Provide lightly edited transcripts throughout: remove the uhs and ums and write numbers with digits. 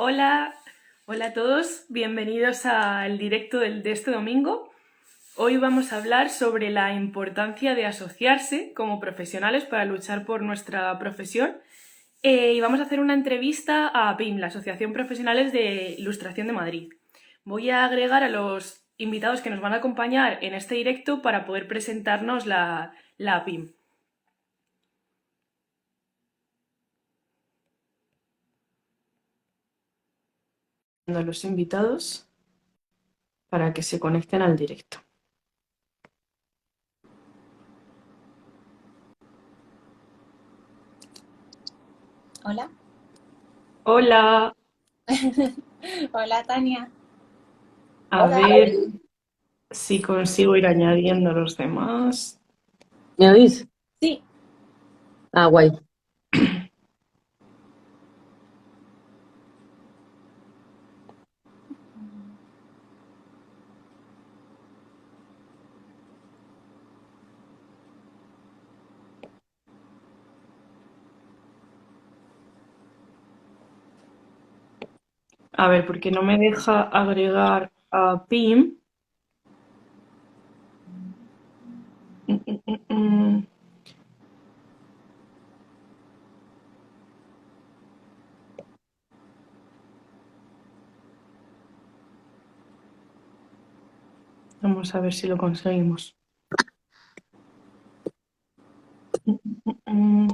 Hola, hola a todos, bienvenidos al directo de este domingo. Hoy vamos a hablar sobre la importancia de asociarse como profesionales para luchar por nuestra profesión y vamos a hacer una entrevista a PIM, la Asociación Profesionales de Ilustración de Madrid. Voy a agregar a los invitados que nos van a acompañar en este directo para poder presentarnos la PIM. Los invitados para que se conecten al directo. Hola. Hola, Hola, Tania. a Hola. ver si consigo ir añadiendo a los demás. ¿Me oís? Sí. Ah, guay. A ver, porque no me deja agregar a PIM. Mm, mm, mm, mm. Vamos a ver si lo conseguimos. Mm.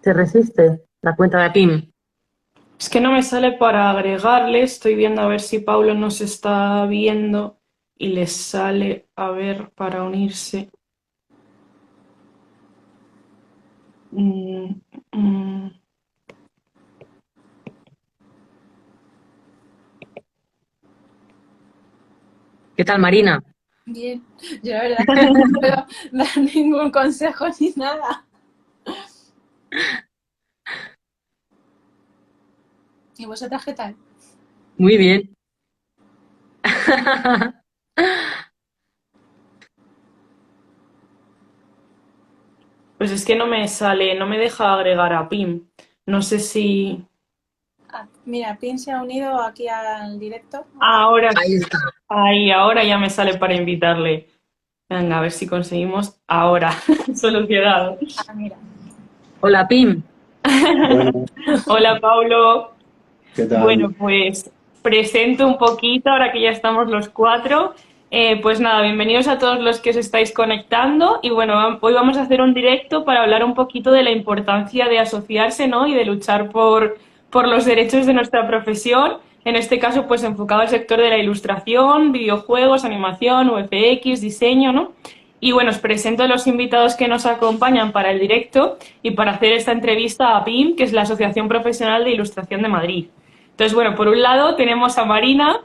¿Se resiste la cuenta de PIM? Es que no me sale para agregarle. Estoy viendo a ver si Paulo nos está viendo y le sale a ver para unirse. Mm, mm. ¿Qué tal, Marina? Bien. Yo la verdad es que no puedo dar ningún consejo ni nada. ¿Y vosotras qué tal? Muy bien. Pues es que no me sale, no me deja agregar a PIM. No sé si... Ah, mira, Pin se ha unido aquí al directo. Ahora Ahí sí. está. Ahí, ahora ya me sale para invitarle. Venga, a ver si conseguimos ahora. Solucionado. Ah, mira. Hola, PIM. Bueno, Hola, Paulo. ¿qué tal? Bueno, pues presento un poquito, ahora que ya estamos los cuatro. Pues nada, bienvenidos a todos los que os estáis conectando. Y bueno, hoy vamos a hacer un directo para hablar un poquito de la importancia de asociarse, ¿no? Y de luchar por los derechos de nuestra profesión. En este caso, pues enfocado al sector de la ilustración, videojuegos, animación, VFX, diseño, ¿no? Y bueno, os presento a los invitados que nos acompañan para el directo y para hacer esta entrevista a PIM, que es la Asociación Profesional de Ilustración de Madrid. Entonces, bueno, por un lado tenemos a Marina,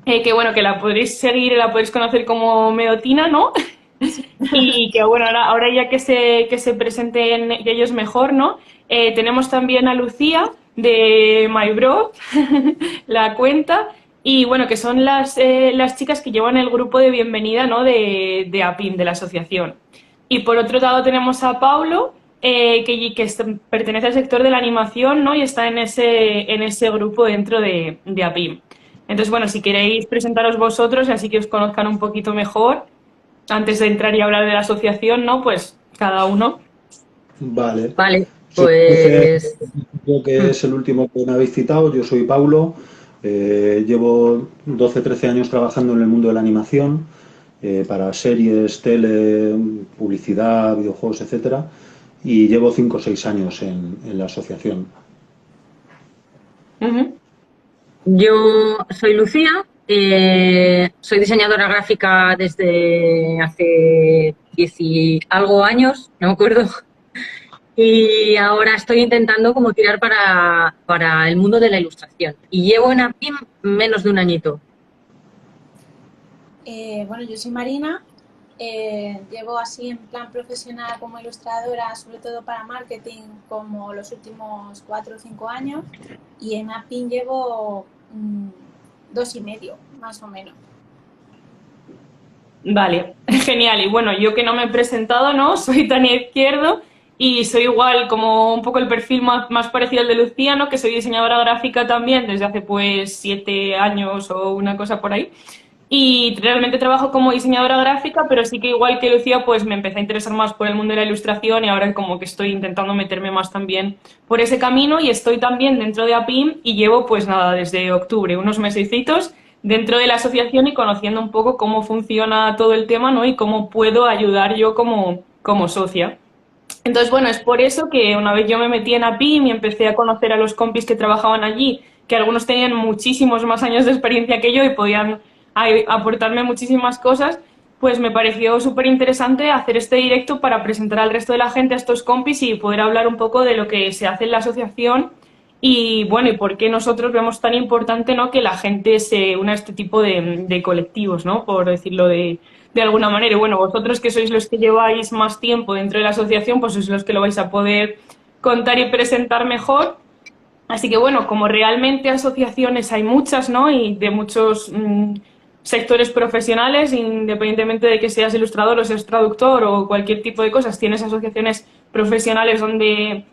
que bueno, que la podréis seguir, la podéis conocer como Medotina, ¿no? Y que bueno, ahora ya que se presenten ellos mejor, ¿no? Tenemos también a Lucía de MyBro, la cuenta, y bueno, que son las chicas que llevan el grupo de bienvenida, ¿no? De APIM, de la asociación. Y por otro lado tenemos a Paulo, pertenece al sector de la animación, ¿no? Y está en ese grupo dentro de APIM. Entonces, bueno, si queréis presentaros vosotros, así que os conozcan un poquito mejor, antes de entrar y hablar de la asociación, ¿no? Pues cada uno. Vale. Vale, Supongo que, pues creo que es el último que me habéis citado. Yo soy Paulo. Llevo 12, 13 años trabajando en el mundo de la animación para series, tele, publicidad, videojuegos, etcétera. Y llevo 5 o 6 años en la asociación. Ujú. yo soy Lucía, soy diseñadora gráfica desde hace 10 y algo años, no me acuerdo. Y ahora estoy intentando como tirar para el mundo de la ilustración. Y llevo en APIM menos de un añito. Bueno, yo soy Marina Llevo así en plan profesional como ilustradora, sobre todo para marketing, como los últimos 4 o 5 años, y en Apin llevo 2 y medio, más o menos. Vale, genial. Y bueno, yo que no me he presentado, ¿no? Soy Tania Izquierdo y soy igual como un poco el perfil más parecido al de Lucía, ¿no? Que soy diseñadora gráfica también desde hace pues 7 años o una cosa por ahí. Y realmente trabajo como diseñadora gráfica, pero sí que igual que Lucía, pues me empecé a interesar más por el mundo de la ilustración y ahora como que estoy intentando meterme más también por ese camino y estoy también dentro de APIM y llevo pues nada, desde octubre, unos mesecitos dentro de la asociación y conociendo un poco cómo funciona todo el tema, ¿no? Y cómo puedo ayudar yo como socia. Entonces, bueno, es por eso que una vez yo me metí en APIM y empecé a conocer a los compis que trabajaban allí, que algunos tenían muchísimos más años de experiencia que yo y podían aportarme muchísimas cosas, pues me pareció súper interesante hacer este directo para presentar al resto de la gente, a estos compis y poder hablar un poco de lo que se hace en la asociación y, bueno, y por qué nosotros vemos tan importante, ¿no?, que la gente se una a este tipo de colectivos, ¿no?, por decirlo de alguna manera. Y bueno, vosotros que sois los que lleváis más tiempo dentro de la asociación, pues sois los que lo vais a poder contar y presentar mejor. Así que bueno, como realmente asociaciones hay muchas, ¿no? Y de muchos sectores profesionales, independientemente de que seas ilustrador o seas traductor o cualquier tipo de cosas, tienes asociaciones profesionales donde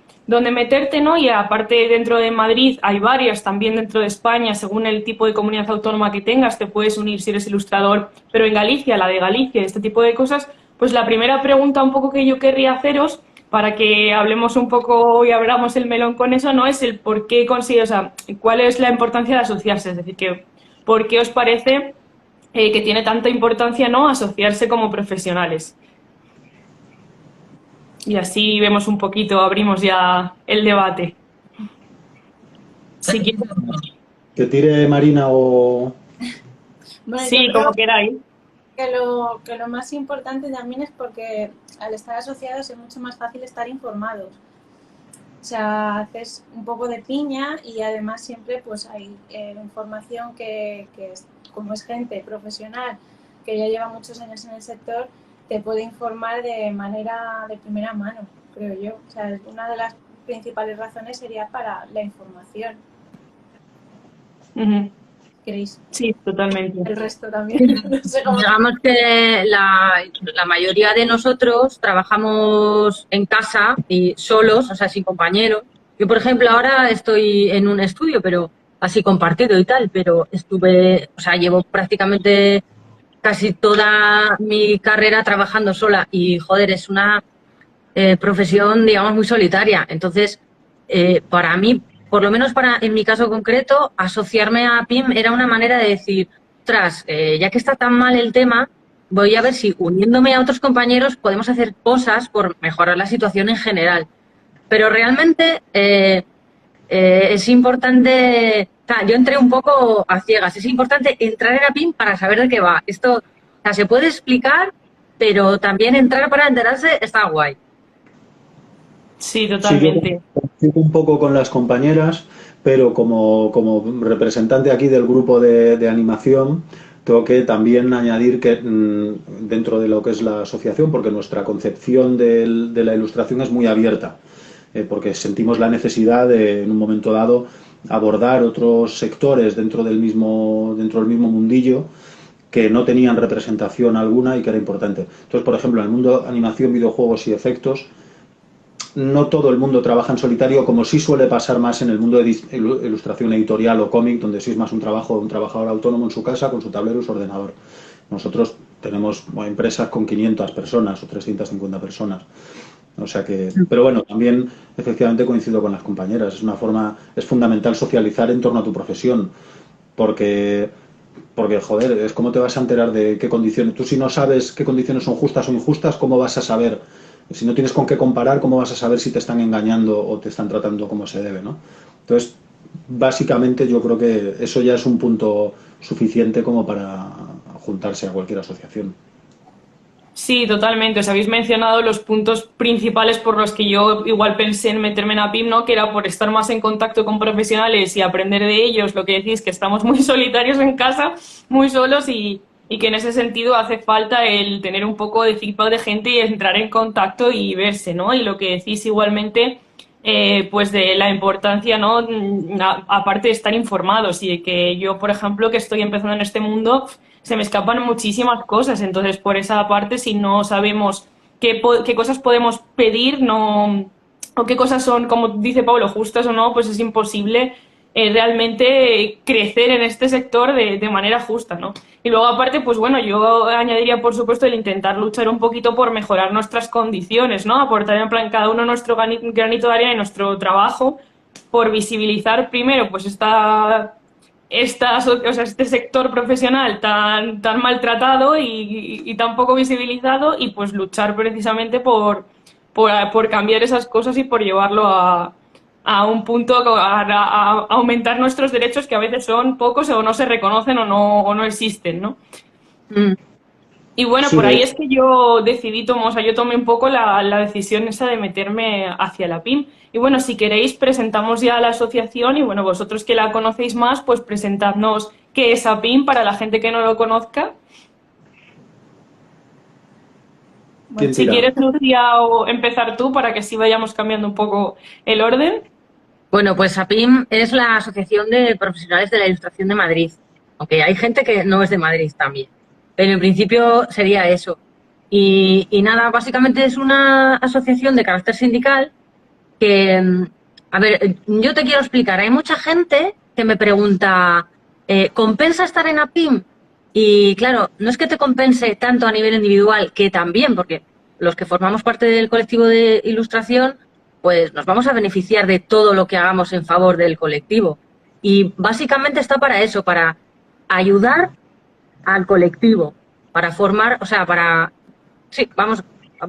meterte, ¿no? Y aparte dentro de Madrid hay varias, también dentro de España, según el tipo de comunidad autónoma que tengas, te puedes unir si eres ilustrador, pero en Galicia, la de Galicia, este tipo de cosas, pues la primera pregunta un poco que yo querría haceros, para que hablemos un poco y abramos el melón con eso, ¿no? Es el por qué consigue, o sea, cuál es la importancia de asociarse, es decir, que por qué os parece que tiene tanta importancia, ¿no?, asociarse como profesionales. Y así vemos un poquito, abrimos ya el debate. Si quieres. Que tire Marina o... Bueno, Sí, yo como creo queráis. que lo más importante también es porque al estar asociados es mucho más fácil estar informados. O sea, haces un poco de piña y además siempre pues hay información que como es gente profesional que ya lleva muchos años en el sector, te puede informar de manera de primera mano, creo yo. O sea, una de las principales razones sería para la información. ¿Queréis? Sí, totalmente. El resto también. No sé cómo... Digamos que la mayoría de nosotros trabajamos en casa y solos, o sea, sin compañeros. Yo, por ejemplo, ahora estoy en un estudio, pero así compartido y tal, pero llevo prácticamente casi toda mi carrera trabajando sola y, joder, es una profesión, digamos, muy solitaria. Entonces, para mí, por lo menos en mi caso concreto, asociarme a PIM era una manera de decir, ostras, ya que está tan mal el tema, voy a ver si uniéndome a otros compañeros podemos hacer cosas por mejorar la situación en general. Pero realmente es importante, o sea, yo entré un poco a ciegas, es importante entrar en APIM para saber de qué va. Esto, o sea, se puede explicar, pero también entrar para enterarse está guay. Sí, totalmente. Sí, yo un poco con las compañeras, pero como representante aquí del grupo de animación, tengo que también añadir que dentro de lo que es la asociación, porque nuestra concepción de la ilustración es muy abierta, porque sentimos la necesidad de, en un momento dado, abordar otros sectores dentro del mismo mundillo que no tenían representación alguna y que era importante. Entonces, por ejemplo, en el mundo de animación, videojuegos y efectos, no todo el mundo trabaja en solitario, como sí suele pasar más en el mundo de ilustración editorial o cómic, donde sí es más un trabajador autónomo en su casa con su tablero y su ordenador. Nosotros tenemos empresas con 500 personas o 350 personas. O sea que, pero bueno, también efectivamente coincido con las compañeras. Es fundamental socializar en torno a tu profesión, porque joder, es cómo te vas a enterar de qué condiciones. Tú si no sabes qué condiciones son justas o injustas, ¿cómo vas a saber? Si no tienes con qué comparar, ¿cómo vas a saber si te están engañando o te están tratando como se debe, ¿no? Entonces, básicamente yo creo que eso ya es un punto suficiente como para juntarse a cualquier asociación. Sí, totalmente. Os habéis mencionado los puntos principales por los que yo igual pensé en meterme en APIM, ¿no? Que era por estar más en contacto con profesionales y aprender de ellos, lo que decís, que estamos muy solitarios en casa, muy solos y y que en ese sentido hace falta el tener un poco de feedback de gente y entrar en contacto y verse, ¿no? Y lo que decís igualmente, pues de la importancia, ¿no? Aparte de estar informados y de que yo, por ejemplo, que estoy empezando en este mundo, se me escapan muchísimas cosas, entonces por esa parte, si no sabemos qué cosas podemos pedir, no, o qué cosas son, como dice Pablo, justas o no, pues es imposible realmente crecer en este sector de manera justa, ¿no? Y luego aparte, pues bueno, yo añadiría por supuesto el intentar luchar un poquito por mejorar nuestras condiciones, ¿no? Aportar en plan cada uno nuestro granito de arena y nuestro trabajo por visibilizar primero pues o sea, este sector profesional tan maltratado y tan poco visibilizado y pues luchar precisamente por cambiar esas cosas y por llevarlo a un punto, a aumentar nuestros derechos que a veces son pocos o no se reconocen o no existen, ¿no? Mm. Y bueno, Sí, por de ahí es que yo decidí, o sea, yo tomé un poco la decisión esa de meterme hacia la PIM. Y bueno, si queréis, presentamos ya a la asociación y bueno, vosotros que la conocéis más, pues presentadnos qué es APIM para la gente que no lo conozca. ¿Quién Si tira? quieres, Lucía, o empezar tú para que así vayamos cambiando un poco el orden. Bueno, pues APIM es la Asociación de Profesionales de la Ilustración de Madrid, aunque hay gente que no es de Madrid también, pero en principio sería eso. Y nada, básicamente es una asociación de carácter sindical que, a ver, yo te quiero explicar, hay mucha gente que me pregunta, ¿compensa estar en APIM? Y claro, no es que te compense tanto a nivel individual, que también, porque los que formamos parte del colectivo de ilustración, pues nos vamos a beneficiar de todo lo que hagamos en favor del colectivo. Y básicamente está para eso, para ayudar al colectivo, para formar, o sea, sí, vamos,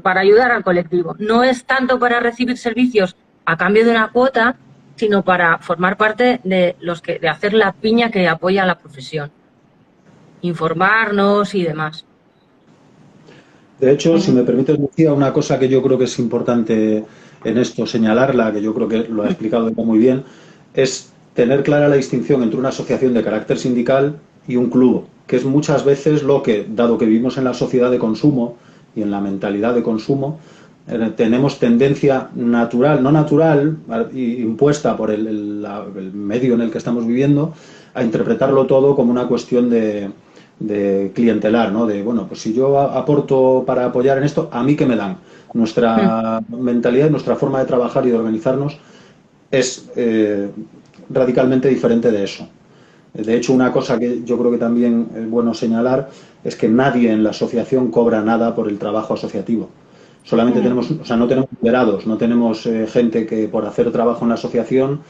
para ayudar al colectivo. No es tanto para recibir servicios a cambio de una cuota, sino para formar parte de de hacer la piña que apoya a la profesión, informarnos y demás. De hecho, si me permites, Lucía, una cosa que yo creo que es importante en esto señalarla, que yo creo que lo ha explicado ella muy bien, es tener clara la distinción entre una asociación de carácter sindical y un club, que es muchas veces lo que, dado que vivimos en la sociedad de consumo y en la mentalidad de consumo, tenemos tendencia natural, no natural, impuesta por el medio en el que estamos viviendo, a interpretarlo todo como una cuestión de clientelar, ¿no? De, bueno, pues si yo aporto para apoyar en esto, ¿a mí qué me dan? Nuestra mentalidad, nuestra forma de trabajar y de organizarnos es radicalmente diferente de eso. De hecho, una cosa que yo creo que también es bueno señalar es que nadie en la asociación cobra nada por el trabajo asociativo. Solamente tenemos, o sea, no tenemos liberados, no tenemos gente que por hacer trabajo en la asociación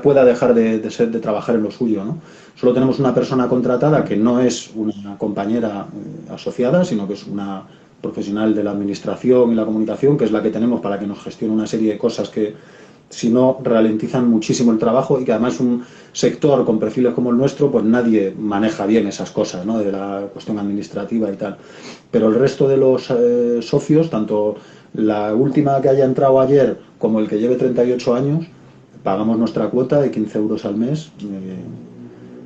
pueda dejar de trabajar en lo suyo, ¿no? Solo tenemos una persona contratada que no es una compañera asociada, sino que es una profesional de la administración y la comunicación, que es la que tenemos para que nos gestione una serie de cosas que, si no, ralentizan muchísimo el trabajo y que además un sector con perfiles como el nuestro, pues nadie maneja bien esas cosas, ¿no? De la cuestión administrativa y tal. Pero el resto de los socios, tanto la última que haya entrado ayer como el que lleve 38 años, pagamos nuestra cuota de 15 euros al mes.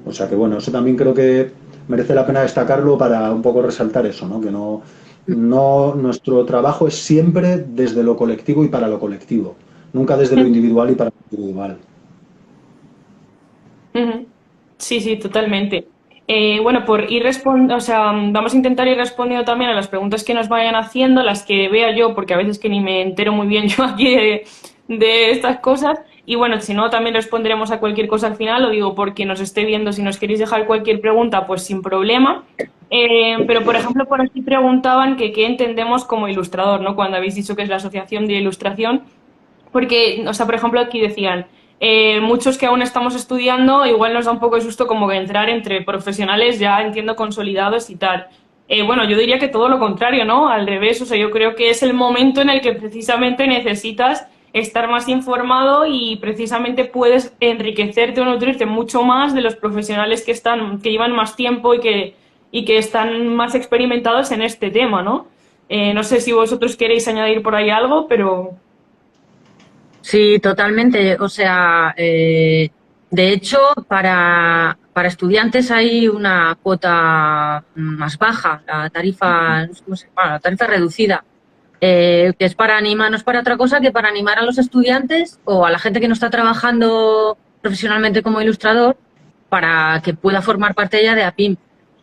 O sea que bueno, eso también creo que merece la pena destacarlo para un poco resaltar eso, ¿no? Que nuestro trabajo es siempre desde lo colectivo y para lo colectivo, nunca desde lo individual y para lo individual. Sí, sí, totalmente. Bueno, por ir respondiendo, o sea, vamos a intentar ir respondiendo también a las preguntas que nos vayan haciendo, las que vea yo, porque a veces que ni me entero muy bien yo aquí de estas cosas. Y bueno, si no, también responderemos a cualquier cosa al final, lo digo porque nos esté viendo, si nos queréis dejar cualquier pregunta, pues sin problema. Pero, por ejemplo, por aquí preguntaban que qué entendemos como ilustrador, ¿no? Cuando habéis dicho que es la Asociación de Ilustración, porque, o sea, por ejemplo, aquí decían, muchos que aún estamos estudiando, igual nos da un poco de susto como que entrar entre profesionales ya, entiendo, consolidados y tal. Bueno, yo diría que todo lo contrario, ¿no? Al revés, o sea, yo creo que es el momento en el que precisamente necesitas estar más informado y precisamente puedes enriquecerte o nutrirte mucho más de los profesionales que llevan más tiempo y que están más experimentados en este tema, ¿no? No sé si vosotros queréis añadir por ahí algo, pero... Sí, totalmente. O sea, de hecho, para estudiantes hay una cuota más baja, la tarifa, no sé cómo se llama, la tarifa reducida, que es para animar, no es para otra cosa que para animar a los estudiantes o a la gente que no está trabajando profesionalmente como ilustrador para que pueda formar parte ya de APIM.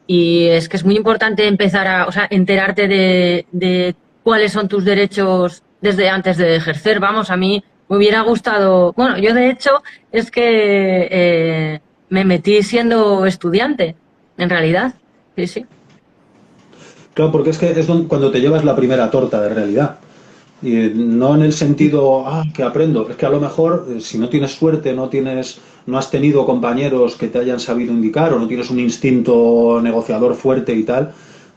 Y es que es muy importante empezar a, o sea, enterarte de cuáles son tus derechos desde antes de ejercer. Vamos, a mí me hubiera gustado, bueno, yo de hecho es que me metí siendo estudiante, en realidad, sí, sí. Claro, porque es que es cuando te llevas la primera torta de realidad. Y no en el sentido, que aprendo. Es que a lo mejor, si no tienes suerte, no has tenido compañeros que te hayan sabido indicar o no tienes un instinto negociador fuerte y tal,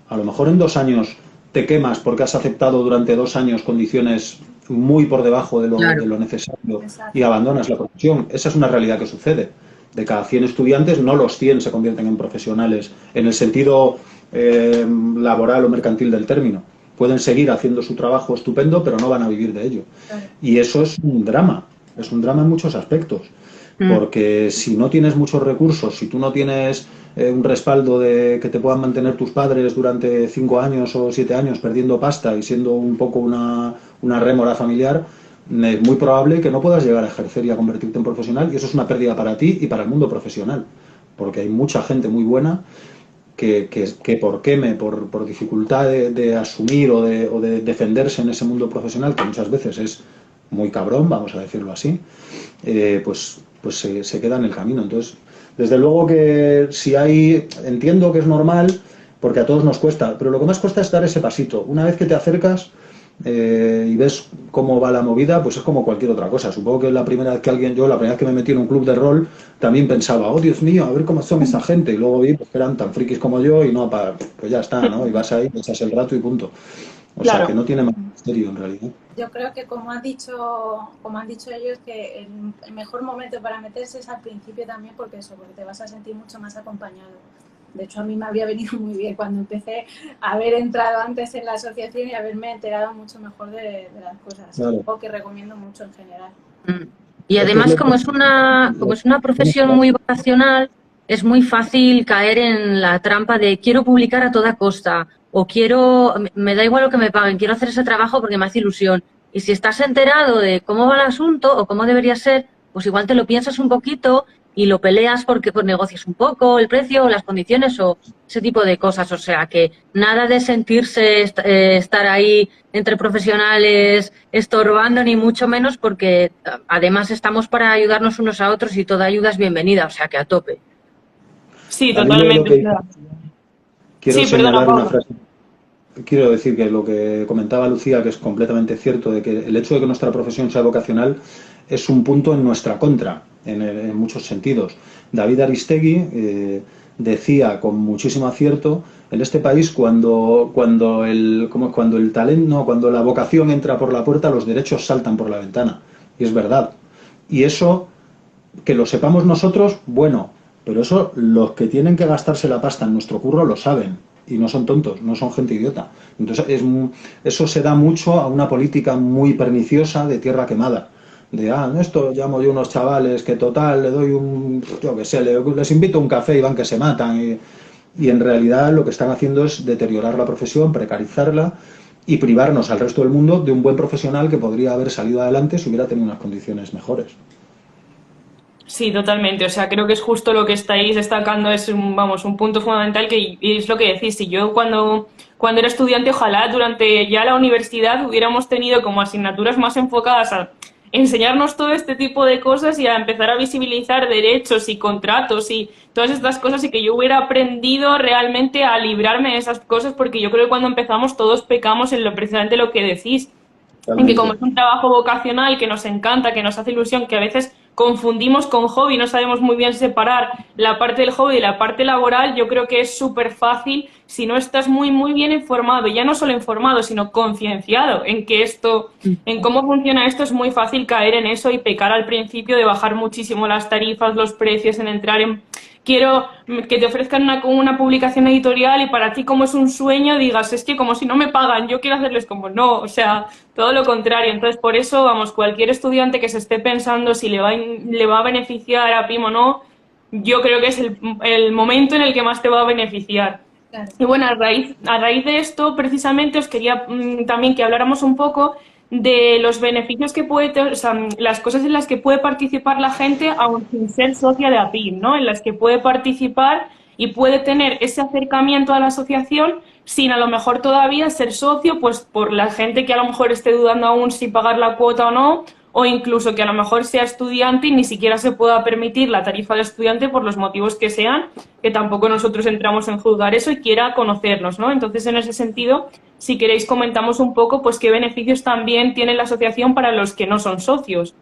a lo mejor en 2 años te quemas porque has aceptado durante 2 años condiciones muy por debajo de Claro. lo necesario Exacto. y abandonas la profesión. Esa es una realidad que sucede. De cada 100 estudiantes, no los 100 se convierten en profesionales en el sentido laboral o mercantil del término. Pueden seguir haciendo su trabajo estupendo, pero no van a vivir de ello. Claro. Y eso es un drama en muchos aspectos. Porque si no tienes muchos recursos, si tú no tienes un respaldo de que te puedan mantener tus padres durante 5 años o 7 años perdiendo pasta y siendo un poco una rémora familiar, es muy probable que no puedas llegar a ejercer y a convertirte en profesional, y eso es una pérdida para ti y para el mundo profesional, porque hay mucha gente muy buena que por dificultad de asumir o de defenderse en ese mundo profesional, que muchas veces es muy cabrón, vamos a decirlo así, pues se queda en el camino. Entonces, desde luego que entiendo que es normal, porque a todos nos cuesta, pero lo que más cuesta es dar ese pasito. Una vez que te acercas y ves cómo va la movida, pues es como cualquier otra cosa. Supongo que la primera vez que me metí en un club de rol, también pensaba, oh Dios mío, a ver cómo son esa gente, y luego vi pues, que eran tan frikis como yo, y no, pues ya está, ¿no? Y vas ahí, echas el rato y punto. O sea, que no tiene más misterio en realidad. Yo creo que como han dicho ellos, que el mejor momento para meterse es al principio también, porque te vas a sentir mucho más acompañado. De hecho, a mí me habría venido muy bien cuando empecé a haber entrado antes en la asociación y haberme enterado mucho mejor de las cosas. Claro. Algo que recomiendo mucho en general. Y además, como es una profesión muy vocacional, es muy fácil caer en la trampa de quiero publicar a toda costa o me da igual lo que me paguen, quiero hacer ese trabajo porque me hace ilusión. Y si estás enterado de cómo va el asunto o cómo debería ser, pues igual te lo piensas un poquito y lo peleas porque pues, negocias un poco el precio o las condiciones o ese tipo de cosas. O sea, que nada de sentirse estar ahí entre profesionales estorbando, ni mucho menos, porque además estamos para ayudarnos unos a otros y toda ayuda es bienvenida, o sea, que a tope. Sí, totalmente. Quiero señalar perdona, una frase. Quiero decir que lo que comentaba Lucía, que es completamente cierto, de que el hecho de que nuestra profesión sea vocacional es un punto en nuestra contra, en muchos sentidos. David Aristegui decía con muchísimo acierto, en este país cuando el talento, no, cuando la vocación entra por la puerta, los derechos saltan por la ventana. Y es verdad. Y eso, que lo sepamos nosotros, bueno, pero eso los que tienen que gastarse la pasta en nuestro curro lo saben. Y no son tontos, no son gente idiota. Entonces eso se da mucho a una política muy perniciosa de tierra quemada. De, esto llamo yo unos chavales que total, le doy yo qué sé, les invito a un café y van que se matan. Y en realidad lo que están haciendo es deteriorar la profesión, precarizarla y privarnos al resto del mundo de un buen profesional que podría haber salido adelante si hubiera tenido unas condiciones mejores. Sí, totalmente. O sea, creo que es justo lo que estáis destacando, es un punto fundamental que y es lo que decís. Si yo cuando era estudiante, ojalá durante ya la universidad hubiéramos tenido como asignaturas más enfocadas a enseñarnos todo este tipo de cosas y a empezar a visibilizar derechos y contratos y todas estas cosas y que yo hubiera aprendido realmente a librarme de esas cosas, porque yo creo que cuando empezamos todos pecamos en precisamente lo que decís. En que como es un trabajo vocacional que nos encanta, que nos hace ilusión, que a veces confundimos con hobby, no sabemos muy bien separar la parte del hobby y la parte laboral, yo creo que es súper fácil si no estás muy bien informado, ya no solo informado, sino concienciado en cómo funciona esto, es muy fácil caer en eso y pecar al principio de bajar muchísimo las tarifas, los precios, en entrar en quiero que te ofrezcan una publicación editorial y para ti como es un sueño digas, es que como si no me pagan, yo quiero hacerles como no, o sea, todo lo contrario. Entonces, por eso, cualquier estudiante que se esté pensando si le va a beneficiar a PIM o no, yo creo que es el momento en el que más te va a beneficiar. Claro. Y bueno, a raíz de esto, precisamente, os quería también que habláramos un poco de los beneficios que puede tener, o sea, las cosas en las que puede participar la gente, aun sin ser socia de APID, ¿no? En las que puede participar y puede tener ese acercamiento a la asociación sin a lo mejor todavía ser socio, pues por la gente que a lo mejor esté dudando aún si pagar la cuota o no, o incluso que a lo mejor sea estudiante y ni siquiera se pueda permitir la tarifa de estudiante por los motivos que sean, que tampoco nosotros entramos en juzgar eso y quiera conocernos, ¿no? Entonces, en ese sentido, si queréis comentamos un poco pues qué beneficios también tiene la asociación para los que no son socios.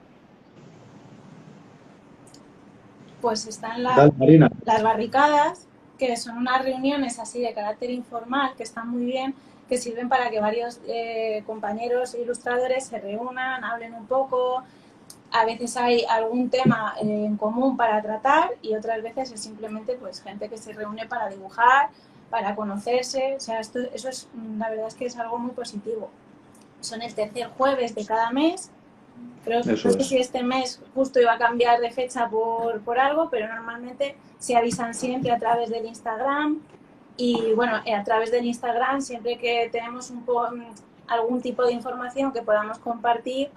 Pues están Dale, Marina. las barricadas, que son unas reuniones así de carácter informal, que están muy bien, que sirven para que varios compañeros ilustradores se reúnan, hablen un poco. A veces hay algún tema en común para tratar y otras veces es simplemente pues gente que se reúne para dibujar, para conocerse. O sea, eso es, la verdad es que es algo muy positivo. Son el tercer jueves de cada mes. Creo no sé si este mes justo iba a cambiar de fecha por algo, pero normalmente se avisan siempre a través del Instagram. Y bueno, a través del Instagram, siempre que tenemos algún tipo de información que podamos compartir,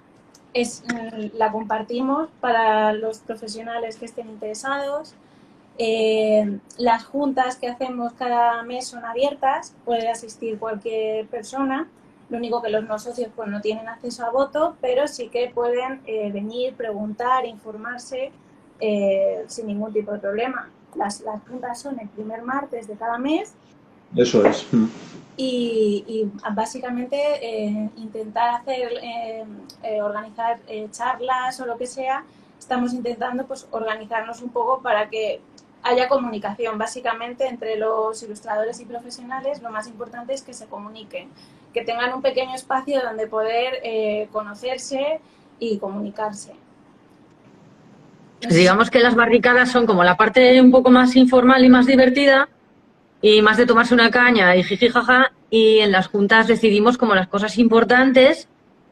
la compartimos para los profesionales que estén interesados. Las juntas que hacemos cada mes son abiertas, puede asistir cualquier persona. Lo único que los no socios pues no tienen acceso a voto, pero sí que pueden venir, preguntar, informarse sin ningún tipo de problema. Las juntas son el primer martes de cada mes. Eso es. Y básicamente intentar organizar charlas o lo que sea. Estamos intentando pues organizarnos un poco para que haya comunicación. Básicamente entre los ilustradores y profesionales lo más importante es que se comuniquen, que tengan un pequeño espacio donde poder conocerse y comunicarse. Digamos que las barricadas son como la parte un poco más informal y más divertida y más de tomarse una caña y jiji jaja, y en las juntas decidimos como las cosas importantes.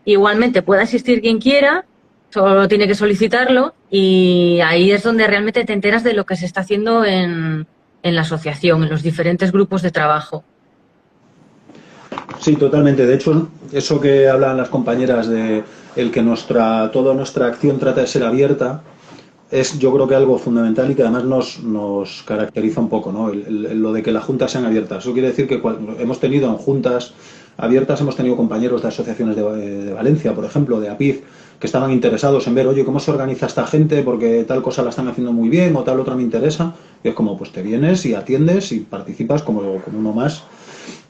Igualmente puede asistir quien quiera, solo tiene que solicitarlo, y ahí es donde realmente te enteras de lo que se está haciendo en la asociación, en los diferentes grupos de trabajo. Sí, totalmente. De hecho, eso que hablan las compañeras de el que toda nuestra acción trata de ser abierta, es yo creo que algo fundamental y que además nos caracteriza un poco, ¿no? Lo de que las juntas sean abiertas. Eso quiere decir que hemos tenido en juntas abiertas, hemos tenido compañeros de asociaciones de Valencia, por ejemplo, de APID, que estaban interesados en ver, oye, ¿cómo se organiza esta gente? Porque tal cosa la están haciendo muy bien o tal otra me interesa. Y es como, pues te vienes y atiendes y participas como uno más.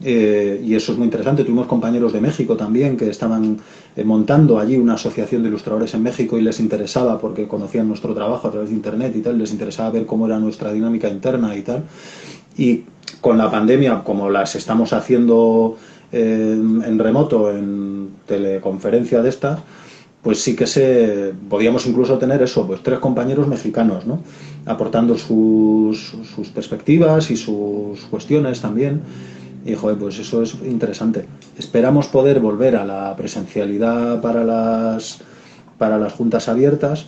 Y eso es muy interesante. Tuvimos compañeros de México también que estaban montando allí una asociación de ilustradores en México y les interesaba, porque conocían nuestro trabajo a través de internet y tal, les interesaba ver cómo era nuestra dinámica interna y tal. Y con la pandemia, como las estamos haciendo en remoto, en teleconferencia de estas, pues sí que podíamos incluso tener eso, pues 3 compañeros mexicanos, ¿no? Aportando sus perspectivas y sus cuestiones también. Y, joder, pues eso es interesante. Esperamos poder volver a la presencialidad para las juntas abiertas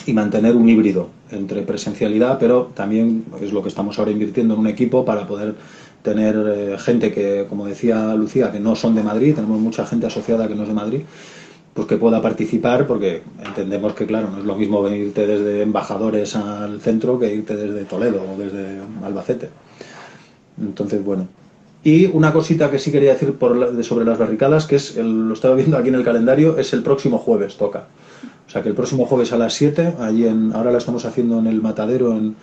y mantener un híbrido entre presencialidad, pero también es lo que estamos ahora invirtiendo en un equipo para poder tener gente que, como decía Lucía, que no son de Madrid, tenemos mucha gente asociada que no es de Madrid, pues que pueda participar, porque entendemos que, claro, no es lo mismo venirte desde Embajadores al centro que irte desde Toledo o desde Albacete. Entonces, bueno. Y una cosita que sí quería decir sobre las barricadas, que lo estaba viendo aquí en el calendario, es el próximo jueves, toca. O sea que el próximo jueves a las 7, ahora la estamos haciendo en el Matadero, en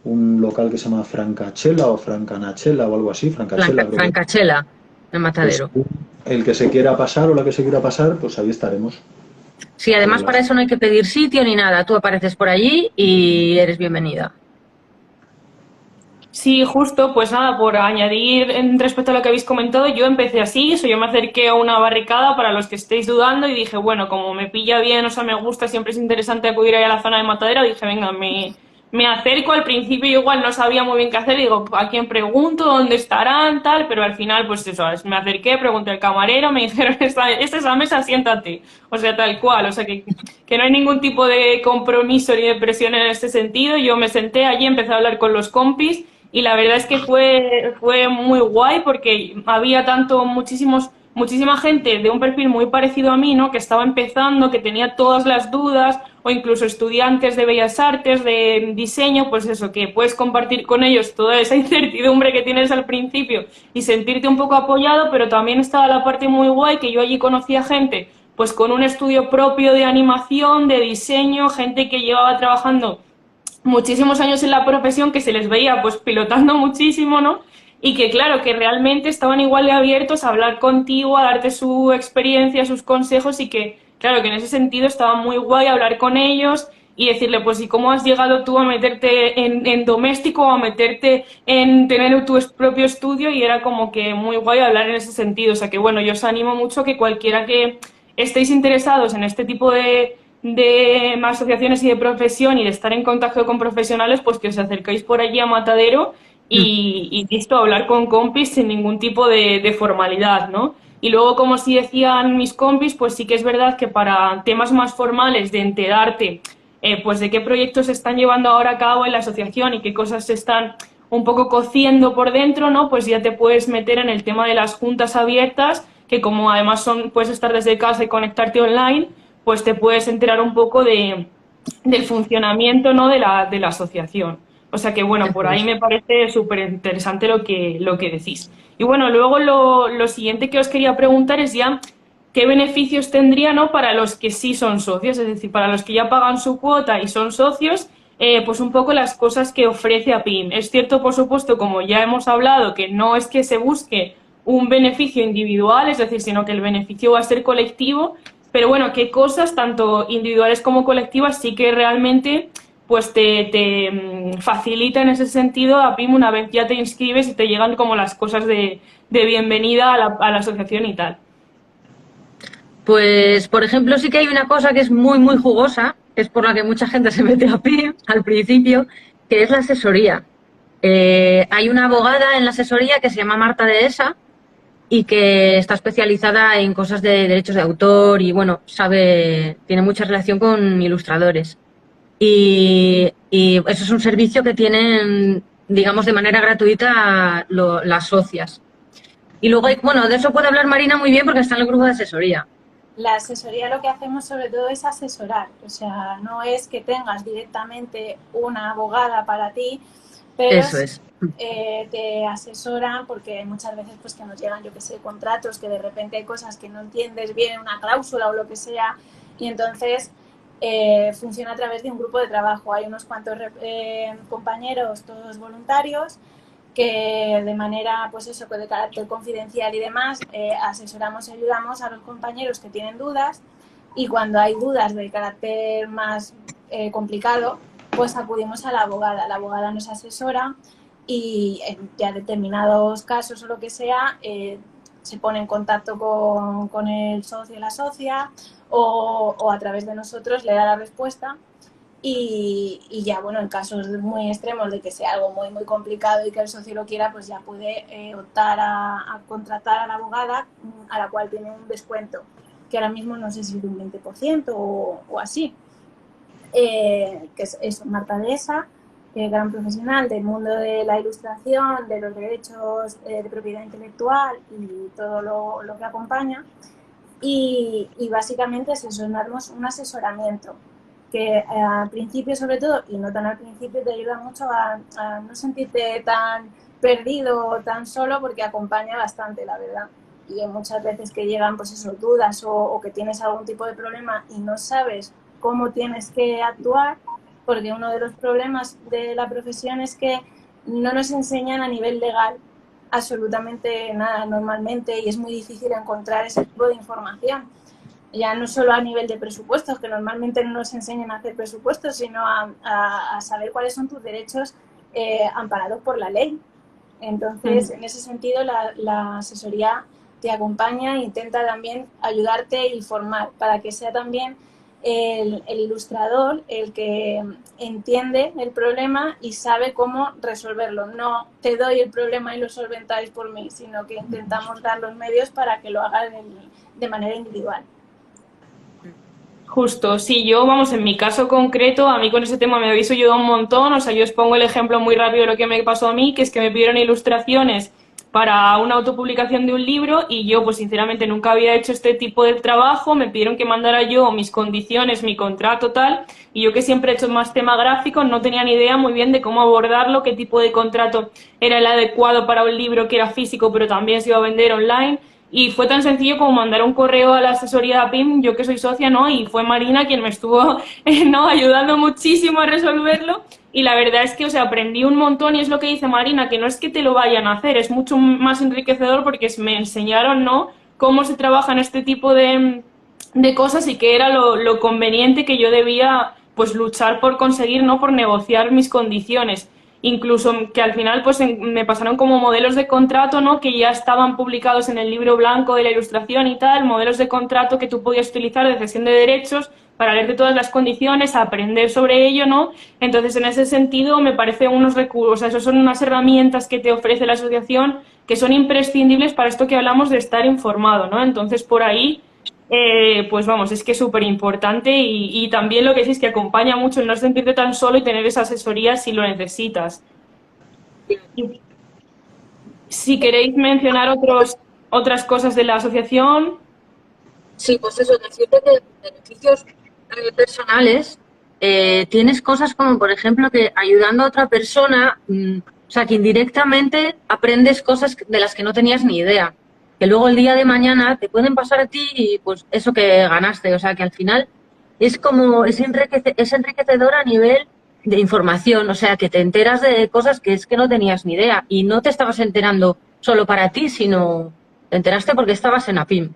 un local que se llama Francachela o Francanachela o algo así. Francachela, en Matadero. Pues, el que se quiera pasar o la que se quiera pasar, pues ahí estaremos. Sí, además para eso no hay que pedir sitio ni nada. Tú apareces por allí y eres bienvenida. Sí, justo, pues nada, por añadir respecto a lo que habéis comentado, yo empecé así, yo me acerqué a una barricada para los que estéis dudando y dije, bueno, como me pilla bien, o sea, me gusta, siempre es interesante acudir ahí a la zona de Matadero, dije, venga, me me acerco. Al principio igual no sabía muy bien qué hacer, digo, ¿a quién pregunto? ¿Dónde estarán? Tal, pero al final, pues eso, me acerqué, pregunté al camarero, me dijeron, esta es la mesa, siéntate. O sea, tal cual, o sea, que no hay ningún tipo de compromiso ni de presión en este sentido. Yo me senté allí, empecé a hablar con los compis y la verdad es que fue muy guay porque había muchísima gente de un perfil muy parecido a mí, ¿no? Que estaba empezando, que tenía todas las dudas, o incluso estudiantes de bellas artes, de diseño, pues eso, que puedes compartir con ellos toda esa incertidumbre que tienes al principio y sentirte un poco apoyado, pero también estaba la parte muy guay que yo allí conocía gente pues con un estudio propio de animación, de diseño, gente que llevaba trabajando muchísimos años en la profesión, que se les veía pues pilotando muchísimo, ¿no? Y que claro, que realmente estaban igual de abiertos a hablar contigo, a darte su experiencia, sus consejos y que, claro, que en ese sentido estaba muy guay hablar con ellos y decirle, pues, ¿y cómo has llegado tú a meterte en doméstico o a meterte en tener tu propio estudio? Y era como que muy guay hablar en ese sentido. O sea que, bueno, yo os animo mucho que cualquiera que estéis interesados en este tipo de asociaciones y de profesión y de estar en contacto con profesionales, pues que os acercáis por allí a Matadero y listo, hablar con compis sin ningún tipo de formalidad, ¿no? Y luego, como sí decían mis compis, pues sí que es verdad que para temas más formales de enterarte, pues de qué proyectos se están llevando ahora a cabo en la asociación y qué cosas se están un poco cociendo por dentro, ¿no? Pues ya te puedes meter en el tema de las juntas abiertas, que como además puedes estar desde casa y conectarte online, pues te puedes enterar un poco del funcionamiento, ¿no? de la asociación. O sea que, bueno, por Eso ahí es. me parece súper interesante lo que decís. Y bueno, luego lo siguiente que os quería preguntar es ya qué beneficios tendría, ¿no? Para los que sí son socios, es decir, para los que ya pagan su cuota y son socios, pues un poco las cosas que ofrece APIM. Es cierto, por supuesto, como ya hemos hablado, que no es que se busque un beneficio individual, es decir, sino que el beneficio va a ser colectivo, pero bueno, qué cosas, tanto individuales como colectivas, sí que realmente pues te facilita en ese sentido a PIM una vez ya te inscribes y te llegan como las cosas de bienvenida a la asociación y tal. Pues, por ejemplo, sí que hay una cosa que es muy jugosa, que es por la que mucha gente se mete a pie al principio, que es la asesoría. Hay una abogada en la asesoría que se llama Marta Dehesa y que está especializada en cosas de derechos de autor y, bueno, tiene mucha relación con ilustradores. Y eso es un servicio que tienen, digamos, de manera gratuita las socias. Y luego, bueno, de eso puede hablar Marina muy bien porque está en el grupo de asesoría. La asesoría lo que hacemos sobre todo es asesorar, o sea, no es que tengas directamente una abogada para ti, pero Eso es. te asesoran porque muchas veces pues que nos llegan, yo que sé, contratos que de repente hay cosas que no entiendes bien, una cláusula o lo que sea, y entonces funciona a través de un grupo de trabajo. Hay unos cuantos compañeros, todos voluntarios, que de manera, pues eso, de carácter confidencial y demás, asesoramos y ayudamos a los compañeros que tienen dudas y cuando hay dudas de carácter más complicado, pues acudimos a la abogada. La abogada nos asesora y en ya determinados casos o lo que sea, se pone en contacto con el socio y la socia o a través de nosotros le da la respuesta. Y ya, bueno, en casos muy extremos de que sea algo muy complicado y que el socio lo quiera, pues ya puede optar a contratar a la abogada, a la cual tiene un descuento, que ahora mismo no sé si es de un 20% o así. Que es Marta Dehesa, gran profesional del mundo de la ilustración, de los derechos de propiedad intelectual y todo lo que acompaña. Y básicamente es eso, darnos un asesoramiento que al principio sobre todo, y no tan al principio, te ayuda mucho a no sentirte tan perdido o tan solo, porque acompaña bastante, la verdad. Y hay muchas veces que llegan pues eso, dudas o que tienes algún tipo de problema y no sabes cómo tienes que actuar, porque uno de los problemas de la profesión es que no nos enseñan a nivel legal absolutamente nada normalmente y es muy difícil encontrar ese tipo de información. Ya no solo a nivel de presupuestos, que normalmente no nos enseñan a hacer presupuestos, sino a saber cuáles son tus derechos amparados por la ley. Entonces, en ese sentido, la asesoría te acompaña e intenta también ayudarte y formar para que sea también el ilustrador el que entiende el problema y sabe cómo resolverlo. No te doy el problema y lo solventáis por mí, sino que intentamos dar los medios para que lo hagan de manera individual. Justo, sí, yo, vamos, en mi caso concreto, a mí con ese tema me habéis ayudado un montón, o sea, yo os pongo el ejemplo muy rápido de lo que me pasó a mí, que es que me pidieron ilustraciones para una autopublicación de un libro y yo, pues sinceramente, nunca había hecho este tipo de trabajo, me pidieron que mandara yo mis condiciones, mi contrato, tal, y yo que siempre he hecho más tema gráfico, no tenía ni idea muy bien de cómo abordarlo, qué tipo de contrato era el adecuado para un libro que era físico, pero también se iba a vender online. Y fue tan sencillo como mandar un correo a la asesoría de APIM, yo que soy socia, ¿no? Y fue Marina quien me estuvo, ¿no? ayudando muchísimo a resolverlo. Y la verdad es que, o sea, aprendí un montón y es lo que dice Marina, que no es que te lo vayan a hacer, es mucho más enriquecedor porque me enseñaron, ¿no? Cómo se trabaja en este tipo de cosas y qué era lo conveniente que yo debía, pues, luchar por conseguir, ¿no? Por negociar mis condiciones. Incluso que al final pues me pasaron como modelos de contrato, ¿no? Que ya estaban publicados en el libro blanco de la ilustración y tal, modelos de contrato que tú podías utilizar de cesión de derechos para leerte todas las condiciones, aprender sobre ello, ¿no? Entonces, en ese sentido, me parece unos recursos, o sea, esos son unas herramientas que te ofrece la asociación que son imprescindibles para esto que hablamos de estar informado, ¿no? Entonces, por ahí pues vamos, es que es súper importante y también lo que sí es que acompaña mucho el no sentirte tan solo y tener esa asesoría si lo necesitas. Y si queréis mencionar otras cosas de la asociación. Sí, pues eso, decirte que beneficios personales, tienes cosas como, por ejemplo, que ayudando a otra persona, o sea, que indirectamente aprendes cosas de las que no tenías ni idea. Que luego el día de mañana te pueden pasar a ti y pues eso que ganaste. O sea, que al final es como, es enriquecedor a nivel de información. O sea, que te enteras de cosas que es que no tenías ni idea. Y no te estabas enterando solo para ti, sino te enteraste porque estabas en APIM.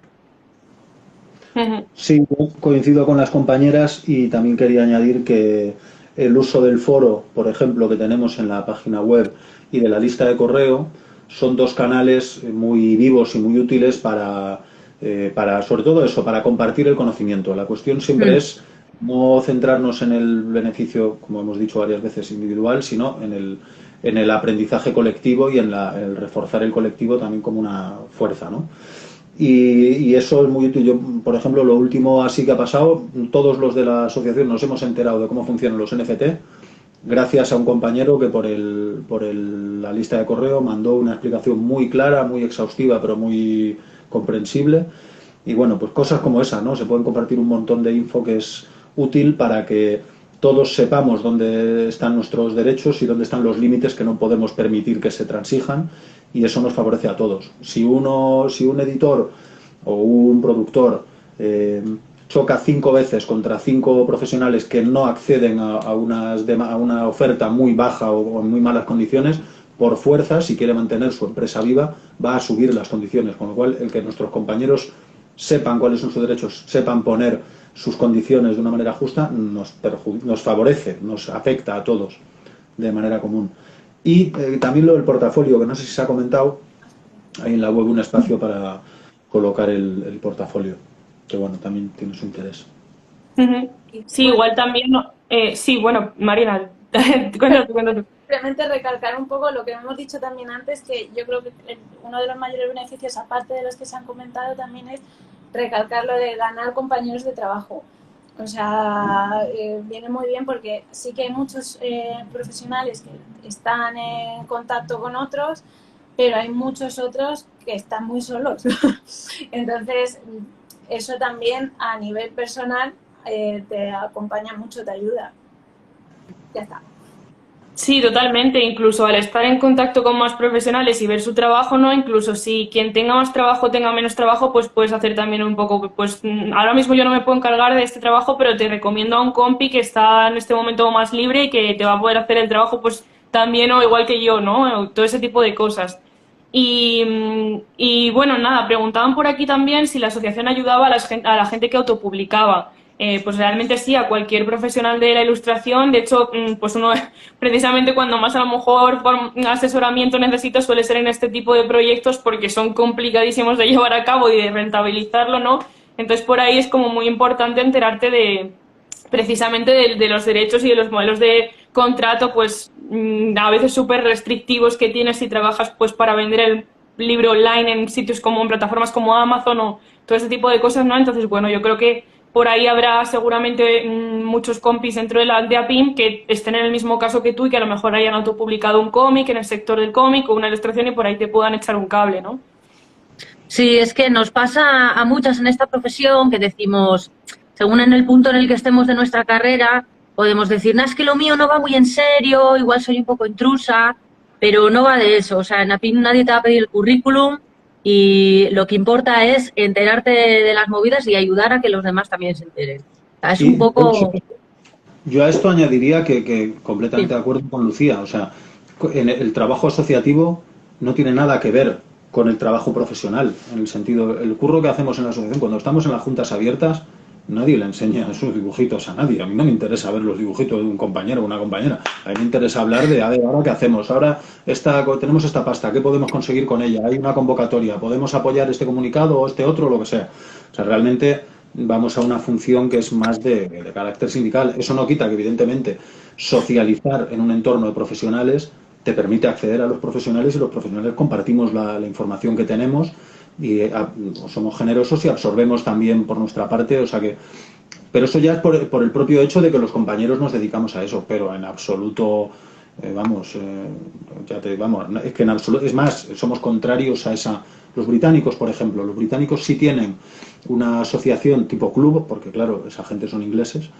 Sí, coincido con las compañeras y también quería añadir que el uso del foro, por ejemplo, que tenemos en la página web y de la lista de correo, son dos canales muy vivos y muy útiles para sobre todo eso, para compartir el conocimiento. La cuestión siempre es no centrarnos en el beneficio, como hemos dicho varias veces, individual, sino en el aprendizaje colectivo y en el reforzar el colectivo también como una fuerza, ¿no? Y eso es muy útil. Yo, por ejemplo, lo último así que ha pasado, todos los de la asociación nos hemos enterado de cómo funcionan los NFT gracias a un compañero que por la lista de correo mandó una explicación muy clara, muy exhaustiva, pero muy comprensible. Y bueno, pues cosas como esa, ¿no? Se pueden compartir un montón de info que es útil para que todos sepamos dónde están nuestros derechos y dónde están los límites que no podemos permitir que se transijan, y eso nos favorece a todos. Si un editor o un productor choca 5 veces contra 5 profesionales que no acceden a una oferta muy baja o en muy malas condiciones, por fuerza, si quiere mantener su empresa viva, va a subir las condiciones, con lo cual el que nuestros compañeros sepan cuáles son sus derechos, sepan poner sus condiciones de una manera justa, nos favorece, nos afecta a todos de manera común. Y también lo del portafolio, que no sé si se ha comentado, hay en la web un espacio para colocar el portafolio, que bueno, también tiene su interés. Sí, igual también, sí, bueno, Marina, cuéntate. Simplemente recalcar un poco lo que hemos dicho también antes, que yo creo que uno de los mayores beneficios, aparte de los que se han comentado, también es recalcar lo de ganar compañeros de trabajo. O sea, viene muy bien porque sí que hay muchos profesionales que están en contacto con otros, pero hay muchos otros que están muy solos. Entonces, eso también a nivel personal te acompaña mucho, te ayuda. Ya está. Sí, totalmente. Incluso al estar en contacto con más profesionales y ver su trabajo, ¿no? Incluso si quien tenga más trabajo tenga menos trabajo, pues puedes hacer también un poco, pues ahora mismo yo no me puedo encargar de este trabajo, pero te recomiendo a un compi que está en este momento más libre y que te va a poder hacer el trabajo, pues también o igual que yo, ¿no? Todo ese tipo de cosas. Y bueno, nada, preguntaban por aquí también si la asociación ayudaba a la gente que autopublicaba. Pues realmente sí, a cualquier profesional de la ilustración. De hecho, pues uno precisamente cuando más a lo mejor asesoramiento necesita suele ser en este tipo de proyectos porque son complicadísimos de llevar a cabo y de rentabilizarlo, ¿no? Entonces, por ahí es como muy importante enterarte de precisamente de los derechos y de los modelos de contrato, pues a veces súper restrictivos que tienes si trabajas pues para vender el libro online en sitios como en plataformas como Amazon o todo ese tipo de cosas, ¿no? Entonces, bueno, yo creo que por ahí habrá seguramente muchos compis dentro de APIM que estén en el mismo caso que tú y que a lo mejor hayan autopublicado un cómic en el sector del cómic o una ilustración y por ahí te puedan echar un cable, ¿no? Sí, es que nos pasa a muchas en esta profesión que decimos, según en el punto en el que estemos de nuestra carrera, podemos decir, no, es que lo mío no va muy en serio, igual soy un poco intrusa, pero no va de eso. O sea, en APIM nadie te va a pedir el currículum y lo que importa es enterarte de las movidas y ayudar a que los demás también se enteren. O sea, es un Sí, poco... yo a esto añadiría que Sí. completamente de acuerdo con Lucía. O sea, en el trabajo asociativo no tiene nada que ver con el trabajo profesional. En el sentido, el curro que hacemos en la asociación, cuando estamos en las juntas abiertas, nadie le enseña sus dibujitos a nadie. A mí no me interesa ver los dibujitos de un compañero o una compañera. A mí me interesa hablar de, a ver, ahora qué hacemos. Ahora tenemos esta pasta, ¿qué podemos conseguir con ella? Hay una convocatoria, ¿podemos apoyar este comunicado o este otro o lo que sea? O sea, realmente vamos a una función que es más de carácter sindical. Eso no quita que, evidentemente, socializar en un entorno de profesionales te permite acceder a los profesionales y los profesionales compartimos la información que tenemos y somos generosos y absorbemos también por nuestra parte, o sea que... Pero eso ya es por el propio hecho de que los compañeros nos dedicamos a eso, pero en absoluto... es que en absoluto, es más, somos contrarios a esa. Los británicos, por ejemplo, los británicos sí tienen una asociación tipo club, porque claro, esa gente son ingleses,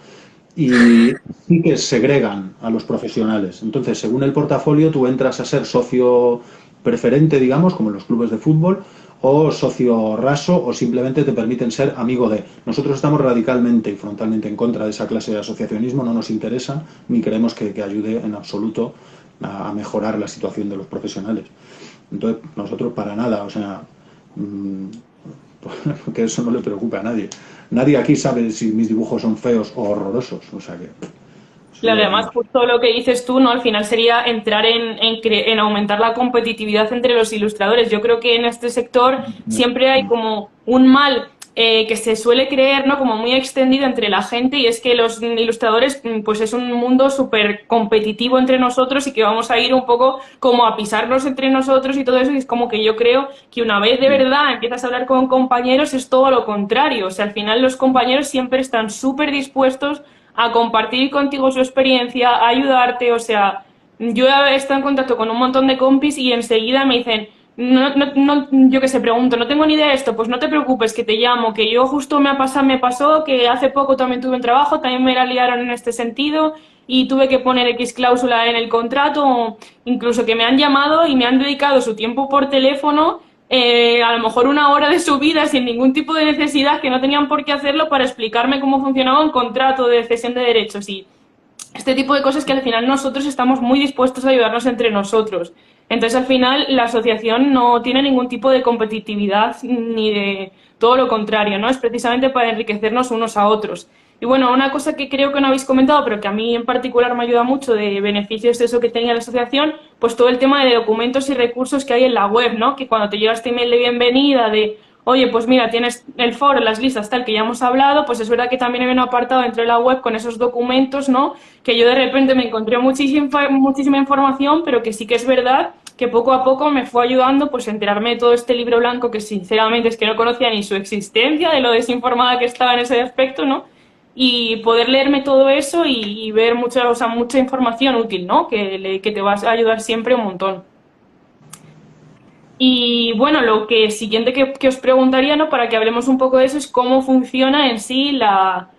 y sí que segregan a los profesionales. Entonces, según el portafolio, tú entras a ser socio preferente, digamos, como en los clubes de fútbol, o socio raso, o simplemente te permiten ser amigo de. Nosotros estamos radicalmente y frontalmente en contra de esa clase de asociacionismo, no nos interesa, ni creemos que ayude en absoluto a mejorar la situación de los profesionales. Entonces, nosotros para nada, o sea, que eso no le preocupa a nadie. Nadie aquí sabe si mis dibujos son feos o horrorosos, o sea que... Claro, además, justo lo que dices tú, ¿no? Al final sería entrar en aumentar la competitividad entre los ilustradores. Yo creo que en este sector siempre hay como un mal que se suele creer, ¿no? Como muy extendido entre la gente y es que los ilustradores, pues es un mundo súper competitivo entre nosotros y que vamos a ir un poco como a pisarnos entre nosotros y todo eso. Y es como que yo creo que una vez de verdad empiezas a hablar con compañeros es todo lo contrario. O sea, al final los compañeros siempre están súper dispuestos a compartir contigo su experiencia, a ayudarte, o sea, yo he estado en contacto con un montón de compis y enseguida me dicen, yo qué sé, pregunto, no tengo ni idea de esto, pues no te preocupes, que te llamo, que yo justo me pasó que hace poco también tuve un trabajo, también me la liaron en este sentido y tuve que poner X cláusula en el contrato, o incluso que me han llamado y me han dedicado su tiempo por teléfono a lo mejor una hora de su vida sin ningún tipo de necesidad, que no tenían por qué hacerlo, para explicarme cómo funcionaba un contrato de cesión de derechos y este tipo de cosas que al final nosotros estamos muy dispuestos a ayudarnos entre nosotros. Entonces al final la asociación no tiene ningún tipo de competitividad ni de todo lo contrario, ¿no? Es precisamente para enriquecernos unos a otros. Y bueno, una cosa que creo que no habéis comentado, pero que a mí en particular me ayuda mucho de beneficios de eso que tenía la asociación, pues todo el tema de documentos y recursos que hay en la web, ¿no? Que cuando te llega este email de bienvenida, de, oye, pues mira, tienes el foro, las listas, tal, que ya hemos hablado, pues es verdad que también hay un apartado dentro de la web con esos documentos, ¿no? Que yo de repente me encontré muchísima información, pero que sí que es verdad que poco a poco me fue ayudando pues a enterarme de todo este libro blanco que sinceramente es que no conocía ni su existencia, de lo desinformada que estaba en ese aspecto, ¿no? Y poder leerme todo eso y ver mucha, o sea, mucha información útil, ¿no? Que te va a ayudar siempre un montón. Y bueno, lo que siguiente que os preguntaría, ¿no? Para que hablemos un poco de eso, es cómo funciona en sí la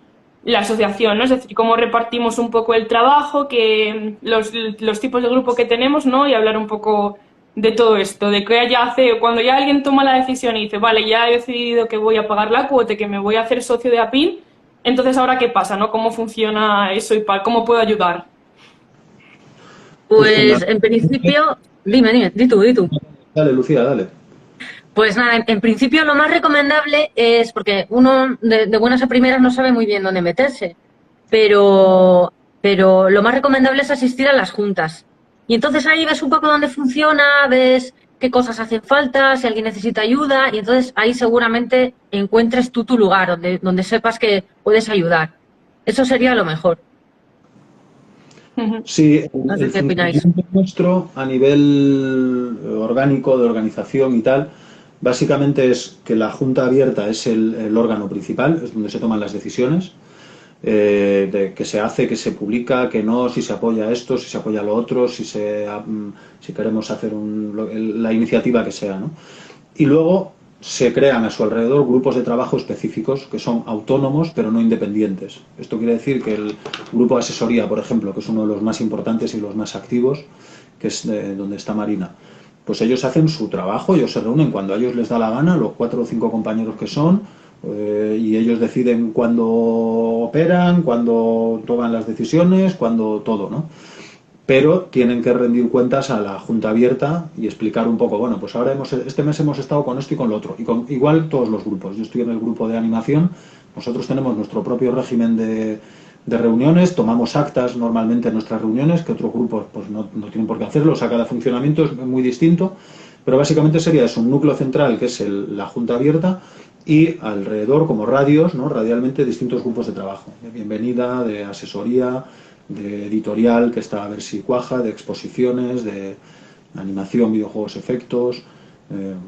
asociación, ¿no? Es decir, cómo repartimos un poco el trabajo, que los tipos de grupo que tenemos, ¿no? Y hablar un poco de todo esto, de que ya hace, cuando ya alguien toma la decisión y dice, vale, ya he decidido que voy a pagar la cuota, que me voy a hacer socio de APIN, entonces ahora qué pasa, ¿no? ¿Cómo funciona eso y cómo puedo ayudar? Pues Pues en principio, dime, di tú. dale, Lucía, dale. Pues nada, en principio lo más recomendable es, porque uno de buenas a primeras no sabe muy bien dónde meterse, pero lo más recomendable es asistir a las juntas. Y entonces ahí ves un poco dónde funciona, ves qué cosas hacen falta, si alguien necesita ayuda, y entonces ahí seguramente encuentres tú tu lugar donde sepas que puedes ayudar. Eso sería lo mejor. Sí, No sé el qué opináis. funcionamiento nuestro a nivel orgánico, de organización y tal, básicamente es que la junta abierta es el órgano principal, es donde se toman las decisiones, de qué se hace, qué se publica, qué no, si se apoya esto, si se apoya lo otro, si queremos hacer la iniciativa que sea, ¿no? Y luego se crean a su alrededor grupos de trabajo específicos que son autónomos pero no independientes. Esto quiere decir que el grupo de asesoría, por ejemplo, que es uno de los más importantes y los más activos, que es donde está Marina, pues ellos hacen su trabajo, ellos se reúnen cuando a ellos les da la gana, los 4 o 5 compañeros que son, y ellos deciden cuándo operan, cuándo toman las decisiones, cuándo todo, ¿no? Pero tienen que rendir cuentas a la junta abierta y explicar un poco, bueno, pues ahora este mes hemos estado con esto y con lo otro, y igual todos los grupos. Yo estoy en el grupo de animación, nosotros tenemos nuestro propio régimen de reuniones, tomamos actas normalmente en nuestras reuniones, que otros grupos pues no tienen por qué hacerlo, o sea, cada funcionamiento es muy distinto, pero básicamente sería eso, un núcleo central que es la junta abierta, y alrededor, como radios, ¿no? Radialmente, distintos grupos de trabajo, de bienvenida, de asesoría, de editorial, que está a ver si cuaja, de exposiciones, de animación, videojuegos, efectos,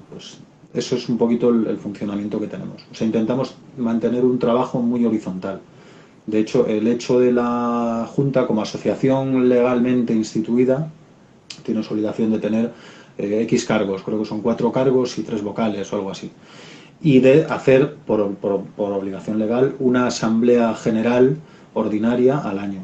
pues eso es un poquito el funcionamiento que tenemos. O sea, intentamos mantener un trabajo muy horizontal. De hecho, el hecho de la Junta como asociación legalmente instituida tiene su obligación de tener X cargos, creo que son 4 cargos y 3 vocales o algo así. Y de hacer, por obligación legal, una asamblea general ordinaria al año,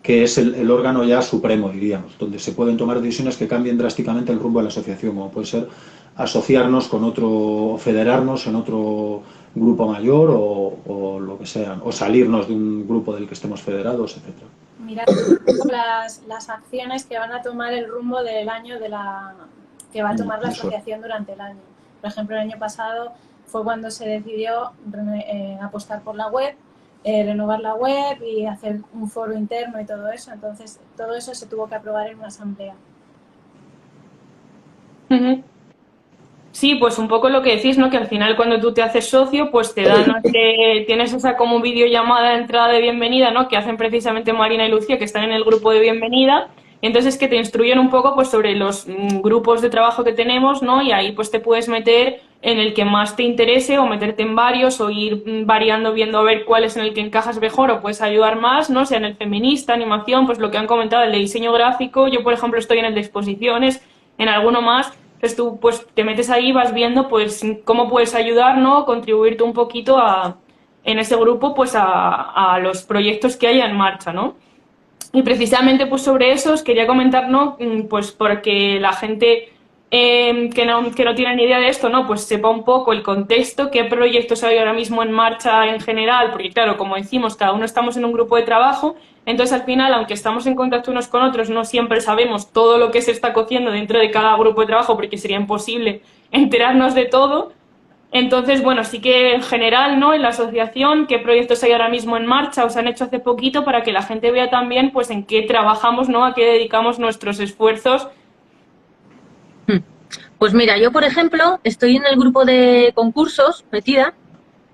que es el órgano ya supremo, diríamos, donde se pueden tomar decisiones que cambien drásticamente el rumbo de la asociación, como puede ser asociarnos con otro, o federarnos en otro grupo mayor o lo que sea, o salirnos de un grupo del que estemos federados, etcétera. Mirar las acciones que van a tomar el rumbo del año que va a tomar la asociación durante el año. Por ejemplo, el año pasado fue cuando se decidió apostar por la web, renovar la web y hacer un foro interno y todo eso. Entonces, todo eso se tuvo que aprobar en una asamblea. Sí, pues un poco lo que decís, ¿no? Que al final cuando tú te haces socio, pues te dan, ¿no? Tienes esa como videollamada de entrada de bienvenida, ¿no? Que hacen precisamente Marina y Lucía, que están en el grupo de bienvenida. Entonces que te instruyen un poco pues sobre los grupos de trabajo que tenemos, ¿no? Y ahí pues te puedes meter en el que más te interese o meterte en varios o ir variando, viendo a ver cuál es en el que encajas mejor o puedes ayudar más, ¿no? Sea en el feminista, animación, pues lo que han comentado, el de diseño gráfico. Yo, por ejemplo, estoy en el de exposiciones, en alguno más. Entonces tú pues te metes ahí y vas viendo pues cómo puedes ayudar, ¿no? Contribuirte un poquito en ese grupo pues a los proyectos que haya en marcha, ¿no? Y precisamente pues sobre eso os quería comentar, ¿no? Pues porque la gente que no tiene ni idea de esto, ¿no? Pues sepa un poco el contexto, qué proyectos hay ahora mismo en marcha en general, porque claro, como decimos, cada uno estamos en un grupo de trabajo, entonces al final, aunque estamos en contacto unos con otros, no siempre sabemos todo lo que se está cociendo dentro de cada grupo de trabajo, porque sería imposible enterarnos de todo. Entonces, bueno, sí que en general, ¿no? En la asociación, qué proyectos hay ahora mismo en marcha o se han hecho hace poquito para que la gente vea también, pues, en qué trabajamos, ¿no? A qué dedicamos nuestros esfuerzos. Pues mira, yo, por ejemplo, estoy en el grupo de concursos metida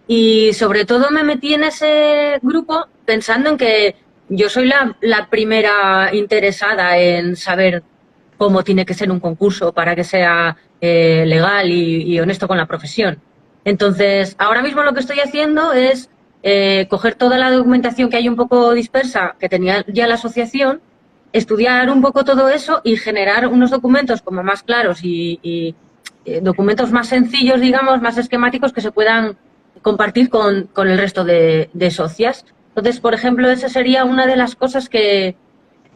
y sobre todo me metí en ese grupo pensando en que yo soy la primera interesada en saber cómo tiene que ser un concurso para que sea legal y honesto con la profesión. Entonces, ahora mismo lo que estoy haciendo es coger toda la documentación que hay un poco dispersa, que tenía ya la asociación, estudiar un poco todo eso y generar unos documentos como más claros y documentos más sencillos, digamos, más esquemáticos que se puedan compartir con el resto de socias. Entonces, por ejemplo, esa sería una de las cosas que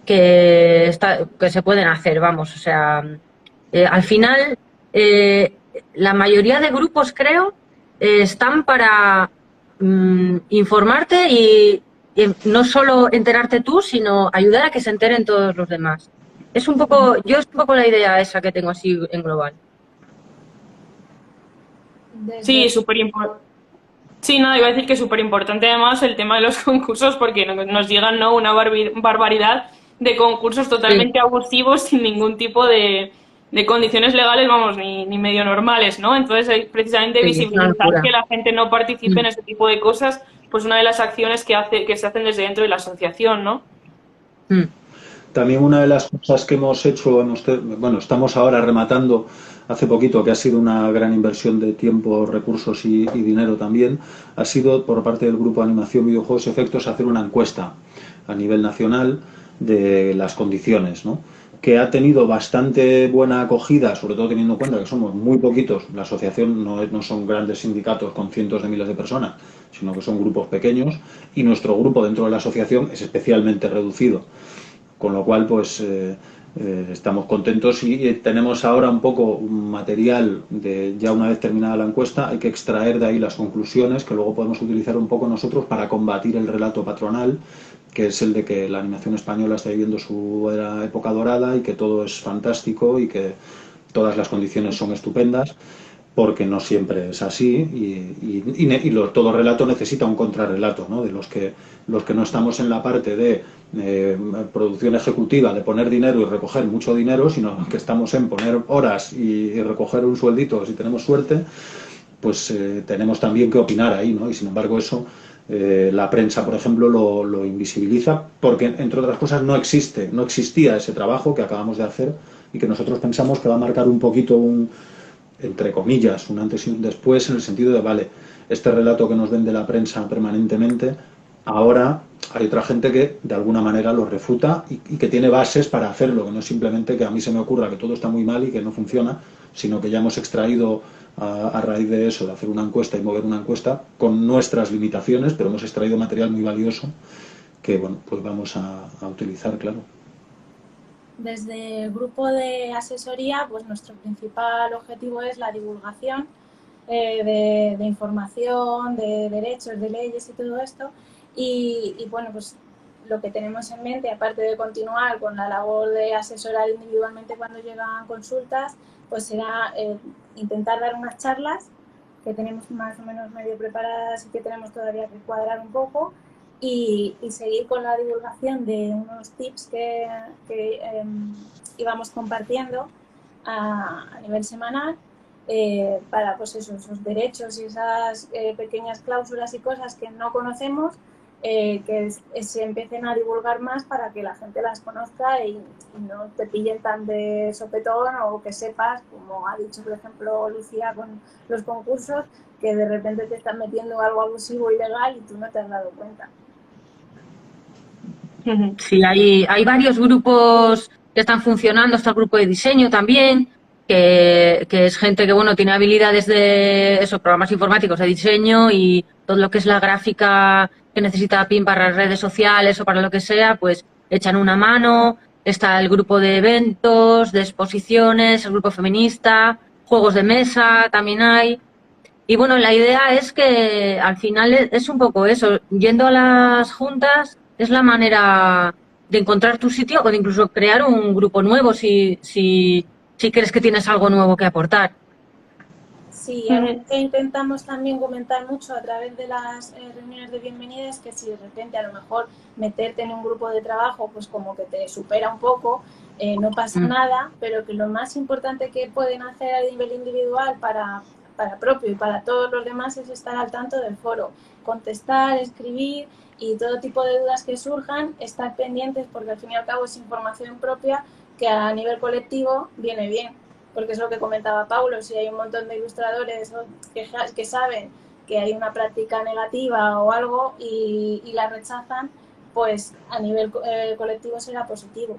se pueden hacer, vamos, o sea, al final la mayoría de grupos, creo, están para informarte y no solo enterarte tú, sino ayudar a que se enteren todos los demás. Es un poco la idea esa que tengo así en global. Sí, súper importante. Sí, no, iba a decir que es súper importante además el tema de los concursos porque nos llegan, ¿no? Una barbaridad de concursos totalmente abusivos sin ningún tipo de de condiciones legales, vamos, ni medio normales, ¿no? Entonces, precisamente Sí, es una visibilizar locura. que la gente no participe en ese tipo de cosas, pues una de las acciones que se hacen desde dentro de la asociación, ¿no? Mm. También una de las cosas que hemos hecho, bueno, estamos ahora rematando hace poquito, que ha sido una gran inversión de tiempo, recursos y dinero también, ha sido por parte del Grupo de Animación, Videojuegos y Efectos hacer una encuesta a nivel nacional de las condiciones, ¿no? Que ha tenido bastante buena acogida, sobre todo teniendo en cuenta que somos muy poquitos. La asociación no son grandes sindicatos con cientos de miles de personas, sino que son grupos pequeños, y nuestro grupo dentro de la asociación es especialmente reducido. Con lo cual, pues estamos contentos y tenemos ahora un poco un material de ya una vez terminada la encuesta, hay que extraer de ahí las conclusiones que luego podemos utilizar un poco nosotros para combatir el relato patronal, que es el de que la animación española está viviendo su época dorada y que todo es fantástico y que todas las condiciones son estupendas, porque no siempre es así todo relato necesita un contrarrelato, ¿no? De los que no estamos en la parte de producción ejecutiva, de poner dinero y recoger mucho dinero, sino que estamos en poner horas y recoger un sueldito si tenemos suerte, pues tenemos también que opinar ahí, ¿no? Y sin embargo eso la prensa, por ejemplo, lo invisibiliza porque, entre otras cosas, no existía ese trabajo que acabamos de hacer y que nosotros pensamos que va a marcar un poquito entre comillas, un antes y un después, en el sentido de, vale, este relato que nos vende la prensa permanentemente, ahora hay otra gente que de alguna manera lo refuta y que tiene bases para hacerlo, que no es simplemente que a mí se me ocurra que todo está muy mal y que no funciona, sino que ya hemos extraído a raíz de eso, de hacer una encuesta y mover una encuesta, con nuestras limitaciones, pero hemos extraído material muy valioso que, bueno, pues vamos a utilizar, claro. Desde el grupo de asesoría, pues nuestro principal objetivo es la divulgación de información, de derechos, de leyes y todo esto. Y bueno, pues lo que tenemos en mente, aparte de continuar con la labor de asesorar individualmente cuando llegan consultas, pues será intentar dar unas charlas que tenemos más o menos medio preparadas y que tenemos todavía que cuadrar un poco, y seguir con la divulgación de unos tips que íbamos compartiendo a nivel semanal para pues eso, esos derechos y esas pequeñas cláusulas y cosas que no conocemos, que se empiecen a divulgar más para que la gente las conozca y no te pillen tan de sopetón, o que sepas, como ha dicho por ejemplo Lucía con los concursos, que de repente te están metiendo algo abusivo, ilegal, y tú no te has dado cuenta. Sí, hay varios grupos que están funcionando. Está el grupo de diseño también, que es gente que, bueno, tiene habilidades de esos programas informáticos de diseño, y todo lo que es la gráfica que necesita PIN para redes sociales o para lo que sea, pues echan una mano. Está el grupo de eventos, de exposiciones, el grupo feminista, juegos de mesa también hay. Y bueno, la idea es que al final es un poco eso, yendo a las juntas es la manera de encontrar tu sitio o de incluso crear un grupo nuevo si crees que tienes algo nuevo que aportar. Sí, algo que intentamos también comentar mucho a través de las reuniones de bienvenida es que si de repente a lo mejor meterte en un grupo de trabajo pues como que te supera un poco, no pasa nada, pero que lo más importante que pueden hacer a nivel individual para propio y para todos los demás es estar al tanto del foro, contestar, escribir y todo tipo de dudas que surjan, estar pendientes, porque al fin y al cabo es información propia que a nivel colectivo viene bien, porque es lo que comentaba Paulo, si hay un montón de ilustradores que saben que hay una práctica negativa o algo y la rechazan, pues a nivel colectivo será positivo.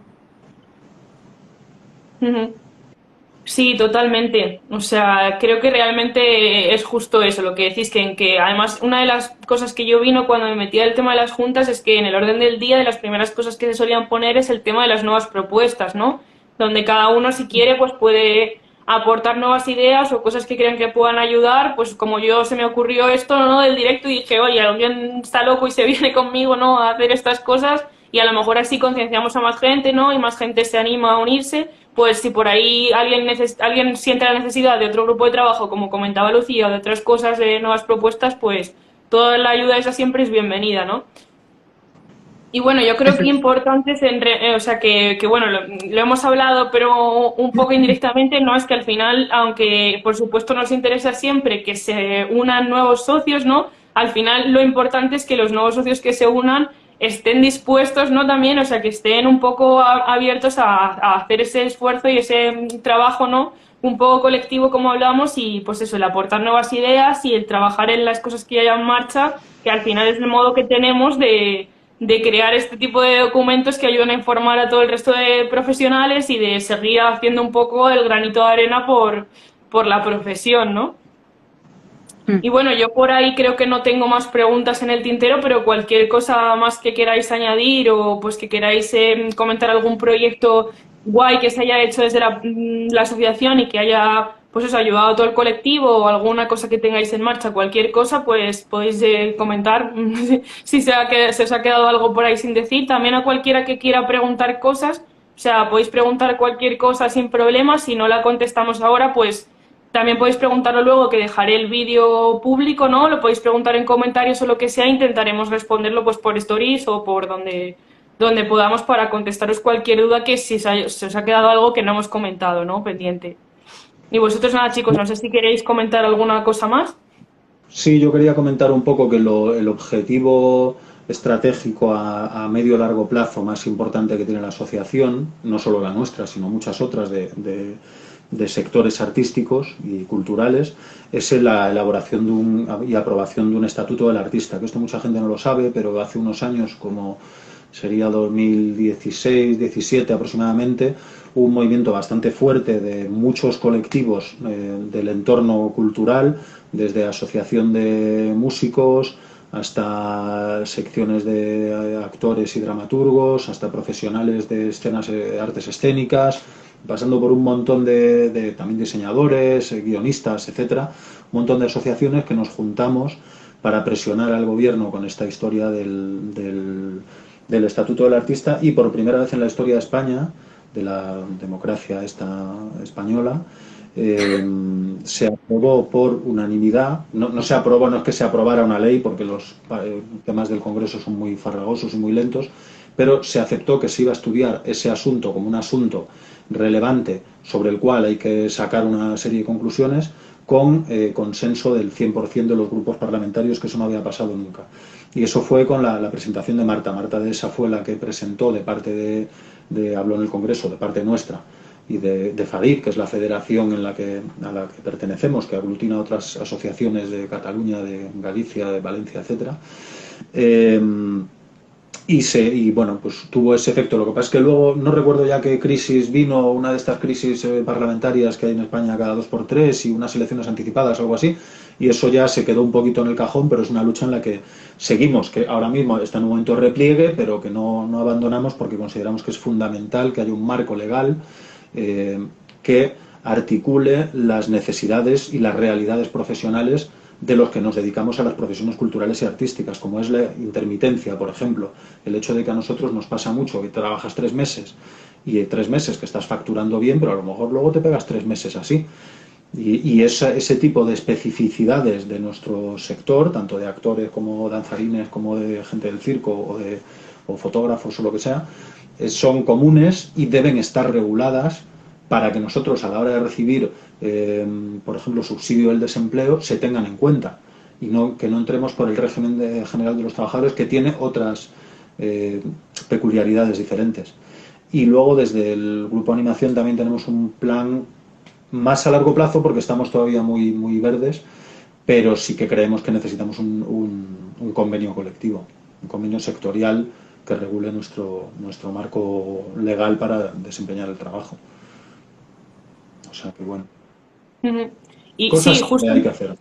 Sí, totalmente. O sea, creo que realmente es justo eso, lo que decís, que además una de las cosas que yo vino cuando me metía el tema de las juntas es que en el orden del día de las primeras cosas que se solían poner es el tema de las nuevas propuestas, ¿no? Donde cada uno, si quiere, pues puede aportar nuevas ideas o cosas que crean que puedan ayudar, pues como yo se me ocurrió esto, ¿no? Del directo, y dije, oye, alguien está loco y se viene conmigo, ¿no? A hacer estas cosas, y a lo mejor así concienciamos a más gente, ¿no? Y más gente se anima a unirse. Pues si por ahí alguien siente la necesidad de otro grupo de trabajo, como comentaba Lucía, o de otras cosas, de nuevas propuestas, pues toda la ayuda esa siempre es bienvenida, ¿no? Y bueno, yo creo que importante es, o sea, que bueno, lo hemos hablado, pero un poco indirectamente, no es que al final, aunque por supuesto nos interesa siempre que se unan nuevos socios, ¿no? Al final lo importante es que los nuevos socios que se unan estén dispuestos, ¿no? También, o sea, que estén un poco abiertos a hacer ese esfuerzo y ese trabajo, ¿no? Un poco colectivo, como hablamos, y pues eso, el aportar nuevas ideas y el trabajar en las cosas que haya en marcha, que al final es el modo que tenemos de crear este tipo de documentos que ayudan a informar a todo el resto de profesionales y de seguir haciendo un poco el granito de arena por la profesión, ¿no? Y bueno, yo por ahí creo que no tengo más preguntas en el tintero, pero cualquier cosa más que queráis añadir o pues que queráis comentar algún proyecto guay que se haya hecho desde la asociación y que haya pues os ayudado a todo el colectivo o alguna cosa que tengáis en marcha, cualquier cosa, pues podéis comentar si se os ha quedado algo por ahí sin decir. También a cualquiera que quiera preguntar cosas, o sea, podéis preguntar cualquier cosa sin problema. Si no la contestamos ahora, pues también podéis preguntarlo luego, que dejaré el vídeo público, ¿no? Lo podéis preguntar en comentarios o lo que sea. Intentaremos responderlo pues por stories o por donde podamos para contestaros cualquier duda que si se os ha quedado algo que no hemos comentado, ¿no? Pendiente. Y vosotros nada, chicos, no sé si queréis comentar alguna cosa más. Sí, yo quería comentar un poco que el objetivo estratégico a medio y largo plazo más importante que tiene la asociación, no solo la nuestra, sino muchas otras de sectores artísticos y culturales, es la elaboración y aprobación de un estatuto del artista, que esto mucha gente no lo sabe, pero hace unos años, como sería 2016-17 aproximadamente, hubo un movimiento bastante fuerte de muchos colectivos del entorno cultural, desde asociación de músicos hasta secciones de actores y dramaturgos, hasta profesionales de escenas de artes escénicas, pasando por un montón de también diseñadores, guionistas, etcétera, un montón de asociaciones que nos juntamos para presionar al gobierno con esta historia del Estatuto del Artista, y por primera vez en la historia de España, de la democracia esta española, se aprobó por unanimidad. No se aprobó, no es que se aprobara una ley, porque los temas del Congreso son muy farragosos y muy lentos, pero se aceptó que se iba a estudiar ese asunto como un asunto relevante sobre el cual hay que sacar una serie de conclusiones con consenso del 100% de los grupos parlamentarios, que eso no había pasado nunca. Y eso fue con la presentación de Marta. Marta Dehesa fue la que presentó de parte habló en el Congreso, de parte nuestra, y de FADIC, que es la federación a la que pertenecemos, que aglutina otras asociaciones de Cataluña, de Galicia, de Valencia, etcétera. Y bueno, pues tuvo ese efecto. Lo que pasa es que luego, no recuerdo ya qué crisis vino, una de estas crisis parlamentarias que hay en España cada 2 por 3 y unas elecciones anticipadas, algo así, y eso ya se quedó un poquito en el cajón, pero es una lucha en la que seguimos, que ahora mismo está en un momento de repliegue, pero que no abandonamos, porque consideramos que es fundamental que haya un marco legal que articule las necesidades y las realidades profesionales de los que nos dedicamos a las profesiones culturales y artísticas, como es la intermitencia, por ejemplo. El hecho de que a nosotros nos pasa mucho que trabajas 3 meses y 3 meses que estás facturando bien, pero a lo mejor luego te pegas 3 meses así. Y ese tipo de especificidades de nuestro sector, tanto de actores como danzarines, como de gente del circo o fotógrafos o lo que sea, son comunes y deben estar reguladas para que nosotros, a la hora de recibir, por ejemplo, subsidio del desempleo, se tengan en cuenta, y que no entremos por el régimen general de los trabajadores, que tiene otras peculiaridades diferentes. Y luego, desde el Grupo Animación, también tenemos un plan más a largo plazo, porque estamos todavía muy, muy verdes, pero sí que creemos que necesitamos un convenio colectivo, un convenio sectorial que regule nuestro marco legal para desempeñar el trabajo. O sea que bueno. Y cosas sí, justo, que hay que hacer.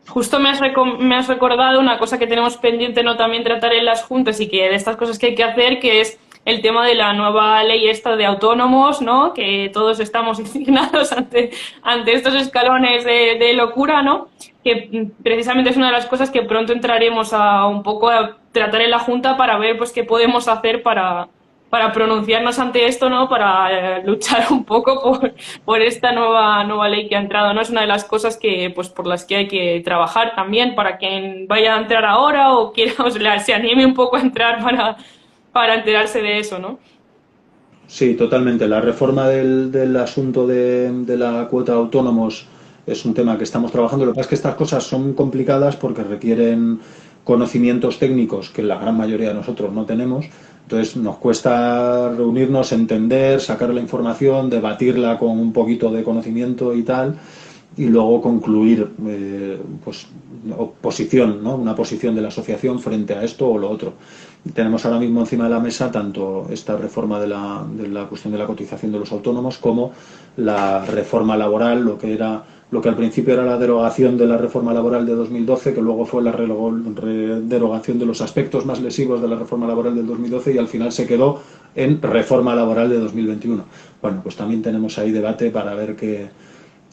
Justo me has recordado una cosa que tenemos pendiente, ¿no? También tratar en las juntas, y que de estas cosas que hay que hacer, que es el tema de la nueva ley esta de autónomos, ¿no? Que todos estamos indignados ante estos escalones de locura, ¿no? Que precisamente es una de las cosas que pronto entraremos un poco a tratar en la Junta para ver pues qué podemos hacer para pronunciarnos ante esto, ¿no? Para luchar un poco por esta nueva ley que ha entrado, ¿no? Es una de las cosas que, pues, por las que hay que trabajar también, para quien vaya a entrar ahora o quiera, o se anime un poco a entrar para enterarse de eso, ¿no? Sí, totalmente. La reforma del asunto de la cuota de autónomos es un tema que estamos trabajando. Lo que pasa es que estas cosas son complicadas porque requieren conocimientos técnicos que la gran mayoría de nosotros no tenemos. Entonces nos cuesta reunirnos, entender, sacar la información, debatirla con un poquito de conocimiento y tal, y luego concluir pues posición, ¿no? Una posición de la asociación frente a esto o lo otro. Tenemos ahora mismo encima de la mesa tanto esta reforma de la cuestión de la cotización de los autónomos como la reforma laboral, lo que al principio era la derogación de la reforma laboral de 2012, que luego fue la derogación de los aspectos más lesivos de la reforma laboral del 2012 y al final se quedó en reforma laboral de 2021. Bueno, pues también tenemos ahí debate para ver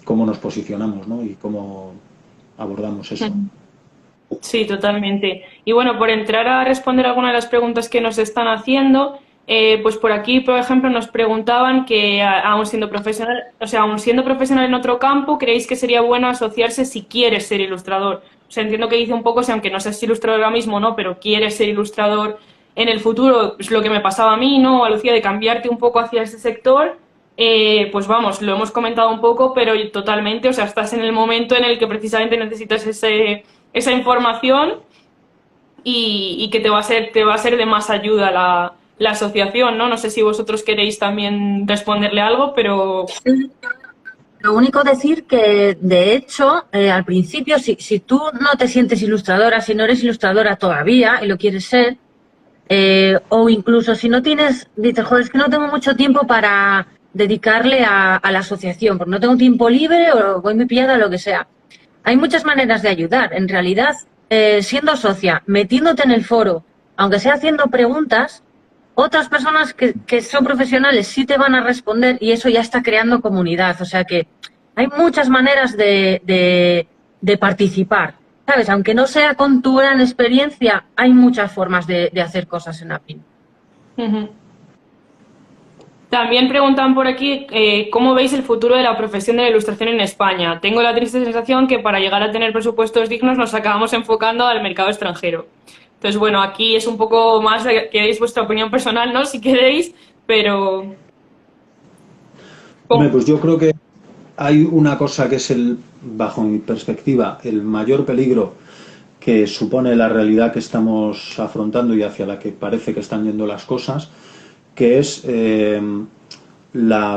cómo nos posicionamos, ¿no? Y cómo abordamos eso. Sí, totalmente. Y bueno, por entrar a responder algunas de las preguntas que nos están haciendo, pues por aquí, por ejemplo, nos preguntaban que aún siendo profesional, o sea, aún siendo profesional en otro campo, ¿creéis que sería bueno asociarse si quieres ser ilustrador? O sea, entiendo que dice un poco, si aunque no seas ilustrador ahora mismo, ¿no? Pero quieres ser ilustrador en el futuro, es lo que me pasaba a mí, ¿no? A Lucía, de cambiarte un poco hacia ese sector. Pues vamos, lo hemos comentado un poco, pero totalmente, o sea, estás en el momento en el que precisamente necesitas esa información y que te va a ser de más ayuda la asociación, ¿no? No sé si vosotros queréis también responderle algo, pero... Lo único decir que, de hecho, al principio, si tú no te sientes ilustradora, si no eres ilustradora todavía y lo quieres ser, o incluso si no dices, joder, es que no tengo mucho tiempo para dedicarle a la asociación, porque no tengo tiempo libre o voy muy pillada o lo que sea. Hay muchas maneras de ayudar. En realidad, siendo socia, metiéndote en el foro, aunque sea haciendo preguntas, otras personas que son profesionales sí te van a responder y eso ya está creando comunidad. O sea que hay muchas maneras de participar, ¿sabes? Aunque no sea con tu gran experiencia, hay muchas formas de hacer cosas en APIN. Uh-huh. También preguntan por aquí cómo veis el futuro de la profesión de la ilustración en España. Tengo la triste sensación que para llegar a tener presupuestos dignos nos acabamos enfocando al mercado extranjero. Entonces, bueno, aquí es un poco más que deis vuestra opinión personal, ¿no? Si queréis, pero... Hombre, pues yo creo que hay una cosa que es, bajo mi perspectiva, el mayor peligro que supone la realidad que estamos afrontando y hacia la que parece que están yendo las cosas, que es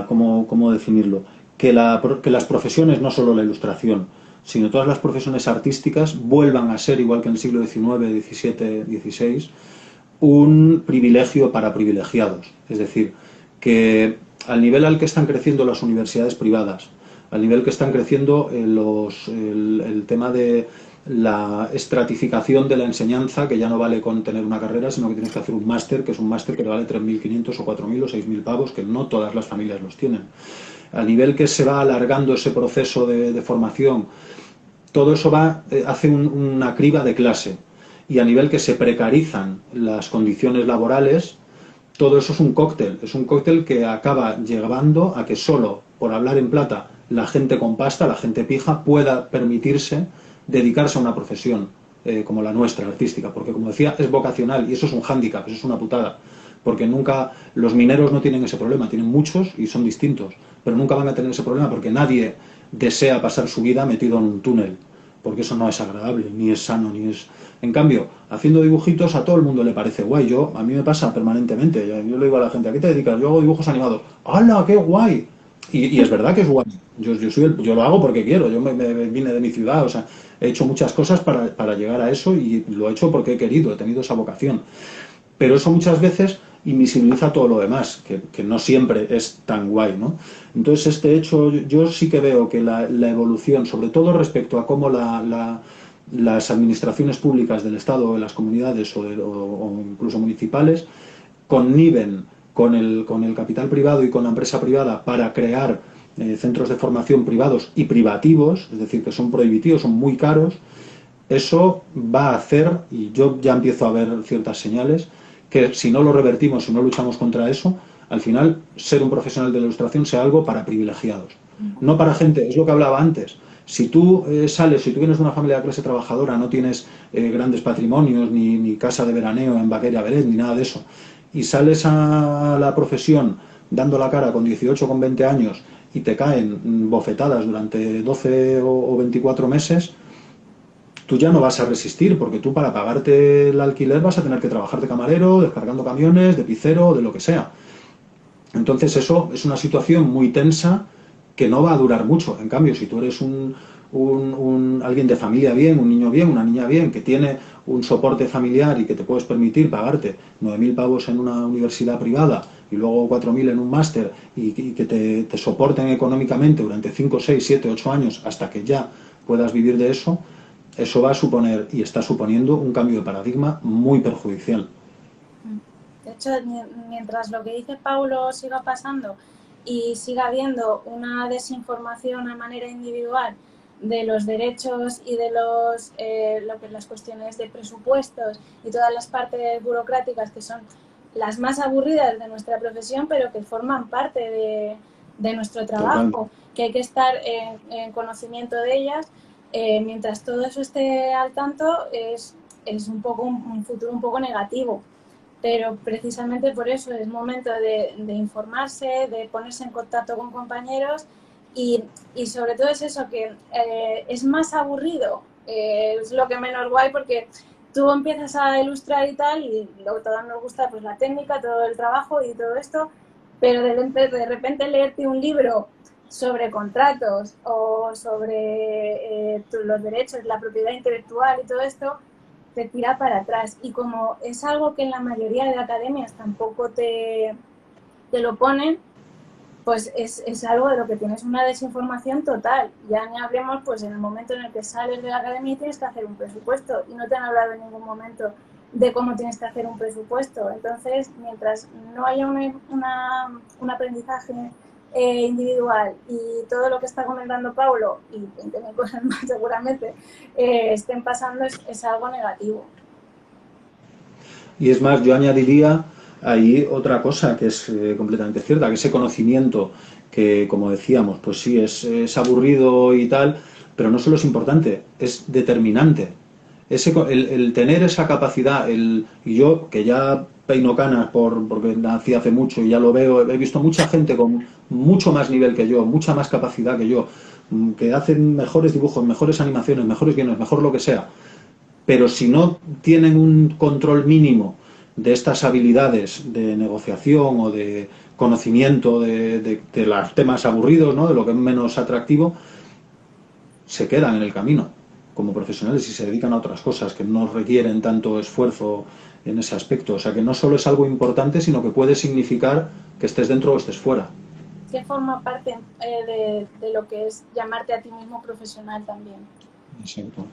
¿cómo definirlo? Que las profesiones, no solo la ilustración, sino todas las profesiones artísticas vuelvan a ser, igual que en el siglo XIX, XVII, XVI, un privilegio para privilegiados. Es decir, que al nivel al que están creciendo las universidades privadas, al nivel que están creciendo el tema de la estratificación de la enseñanza, que ya no vale con tener una carrera, sino que tienes que hacer un máster, que es un máster que te vale 3.500 o 4.000 o 6.000 pavos, que no todas las familias los tienen. A nivel que se va alargando ese proceso de formación, todo eso hace una criba de clase. Y a nivel que se precarizan las condiciones laborales, todo eso es un cóctel que acaba llevando a que solo por hablar en plata la gente con pasta, la gente pija, pueda permitirse dedicarse a una profesión como la nuestra, artística, porque como decía, es vocacional y eso es un hándicap, eso es una putada, porque nunca, los mineros no tienen ese problema, tienen muchos y son distintos, pero nunca van a tener ese problema porque nadie desea pasar su vida metido en un túnel, porque eso no es agradable, ni es sano, ni es... En cambio, haciendo dibujitos a todo el mundo le parece guay. A mí me pasa permanentemente. Yo le digo a la gente, ¿a qué te dedicas? Yo hago dibujos animados. ¡Hala, qué guay! Y es verdad que es guay. Yo lo hago porque quiero. Yo me vine de mi ciudad, o sea, he hecho muchas cosas para llegar a eso y lo he hecho porque he querido, he tenido esa vocación. Pero eso muchas veces invisibiliza todo lo demás, que no siempre es tan guay, ¿no? Entonces, este hecho, yo sí que veo que la evolución, sobre todo respecto a cómo las administraciones públicas del Estado, de las comunidades o incluso municipales, conniven con el capital privado y con la empresa privada para crear centros de formación privados y privativos, es decir, que son prohibitivos, son muy caros, eso va a hacer, y yo ya empiezo a ver ciertas señales, que si no lo revertimos, si no luchamos contra eso, al final ser un profesional de la ilustración sea algo para privilegiados, no para gente, es lo que hablaba antes. Si tú si tú vienes de una familia de clase trabajadora, no tienes grandes patrimonios, ni casa de veraneo en Baqueira Beret, ni nada de eso, y sales a la profesión dando la cara con 18, con 20 años y te caen bofetadas durante 12 o 24 meses, tú ya no vas a resistir, porque tú para pagarte el alquiler vas a tener que trabajar de camarero, descargando camiones, de pizzero, de lo que sea. Entonces eso es una situación muy tensa que no va a durar mucho. En cambio, si tú eres alguien de familia bien, un niño bien, una niña bien, que tiene un soporte familiar y que te puedes permitir pagarte 9.000 pavos en una universidad privada y luego 4.000 en un máster y que te soporten económicamente durante 5, 6, 7, 8 años hasta que ya puedas vivir de eso, eso va a suponer y está suponiendo un cambio de paradigma muy perjudicial. De hecho, mientras lo que dice Paulo siga pasando y siga habiendo una desinformación a manera individual de los derechos y de las cuestiones de presupuestos y todas las partes burocráticas que son las más aburridas de nuestra profesión, pero que forman parte de nuestro trabajo, que hay que estar en conocimiento de ellas. Mientras todo eso esté al tanto, es un futuro un poco negativo. Pero precisamente por eso es momento de informarse, de ponerse en contacto con compañeros y sobre todo es eso, que es más aburrido, es lo que menos guay, porque tú empiezas a ilustrar y tal, y luego todos nos gusta pues la técnica, todo el trabajo y todo esto, pero de repente leerte un libro sobre contratos o sobre los derechos, la propiedad intelectual y todo esto, te tira para atrás. Y como es algo que en la mayoría de academias tampoco te lo ponen, pues es algo de lo que tienes una desinformación total. Ya ni hablemos pues en el momento en el que sales de la academia y tienes que hacer un presupuesto y no te han hablado en ningún momento de cómo tienes que hacer un presupuesto. Entonces, mientras no haya un aprendizaje individual y todo lo que está comentando Paulo y 20.000 cosas más seguramente estén pasando, es algo negativo. Y es más, yo añadiría ahí otra cosa que es completamente cierta, que ese conocimiento que, como decíamos, pues sí, es aburrido y tal, pero no solo es importante, es determinante. El tener esa capacidad, y yo que ya peino canas porque nací hace mucho y ya lo veo, he visto mucha gente con mucho más nivel que yo, mucha más capacidad que yo, que hacen mejores dibujos, mejores animaciones, mejores guiones, mejor lo que sea, pero si no tienen un control mínimo de estas habilidades de negociación o de conocimiento de los temas aburridos, ¿no?, de lo que es menos atractivo, se quedan en el camino como profesionales y se dedican a otras cosas que no requieren tanto esfuerzo en ese aspecto. O sea, que no solo es algo importante, sino que puede significar que estés dentro o estés fuera. Que forma parte de lo que es llamarte a ti mismo profesional también. Exacto.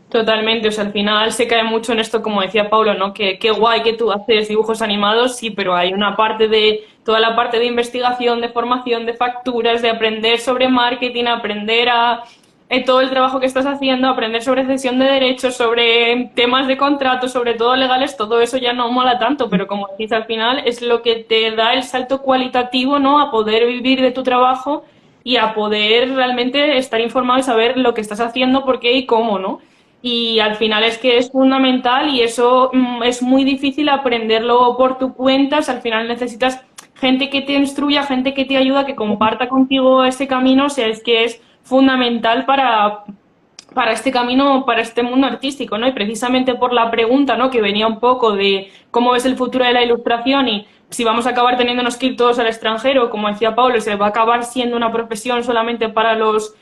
Totalmente, o sea, al final se cae mucho en esto, como decía Paulo, ¿no? Que qué guay que tú haces dibujos animados, sí, pero hay una parte toda la parte de investigación, de formación, de facturas, de aprender sobre marketing, aprender todo el trabajo que estás haciendo, aprender sobre cesión de derechos, sobre temas de contratos, sobre todo legales, todo eso ya no mola tanto, pero como decís, al final es lo que te da el salto cualitativo, ¿no?, a poder vivir de tu trabajo y a poder realmente estar informado y saber lo que estás haciendo, por qué y cómo, ¿no? Y al final es que es fundamental y eso es muy difícil aprenderlo por tu cuenta. O sea, al final necesitas gente que te instruya, gente que te ayuda, que comparta contigo ese camino. O sea, es que es fundamental para este camino, para este mundo artístico, ¿no? Y precisamente por la pregunta, ¿no?, que venía un poco de cómo ves el futuro de la ilustración y si vamos a acabar teniéndonos que ir todos al extranjero, como decía Pablo, se va a acabar siendo una profesión solamente para los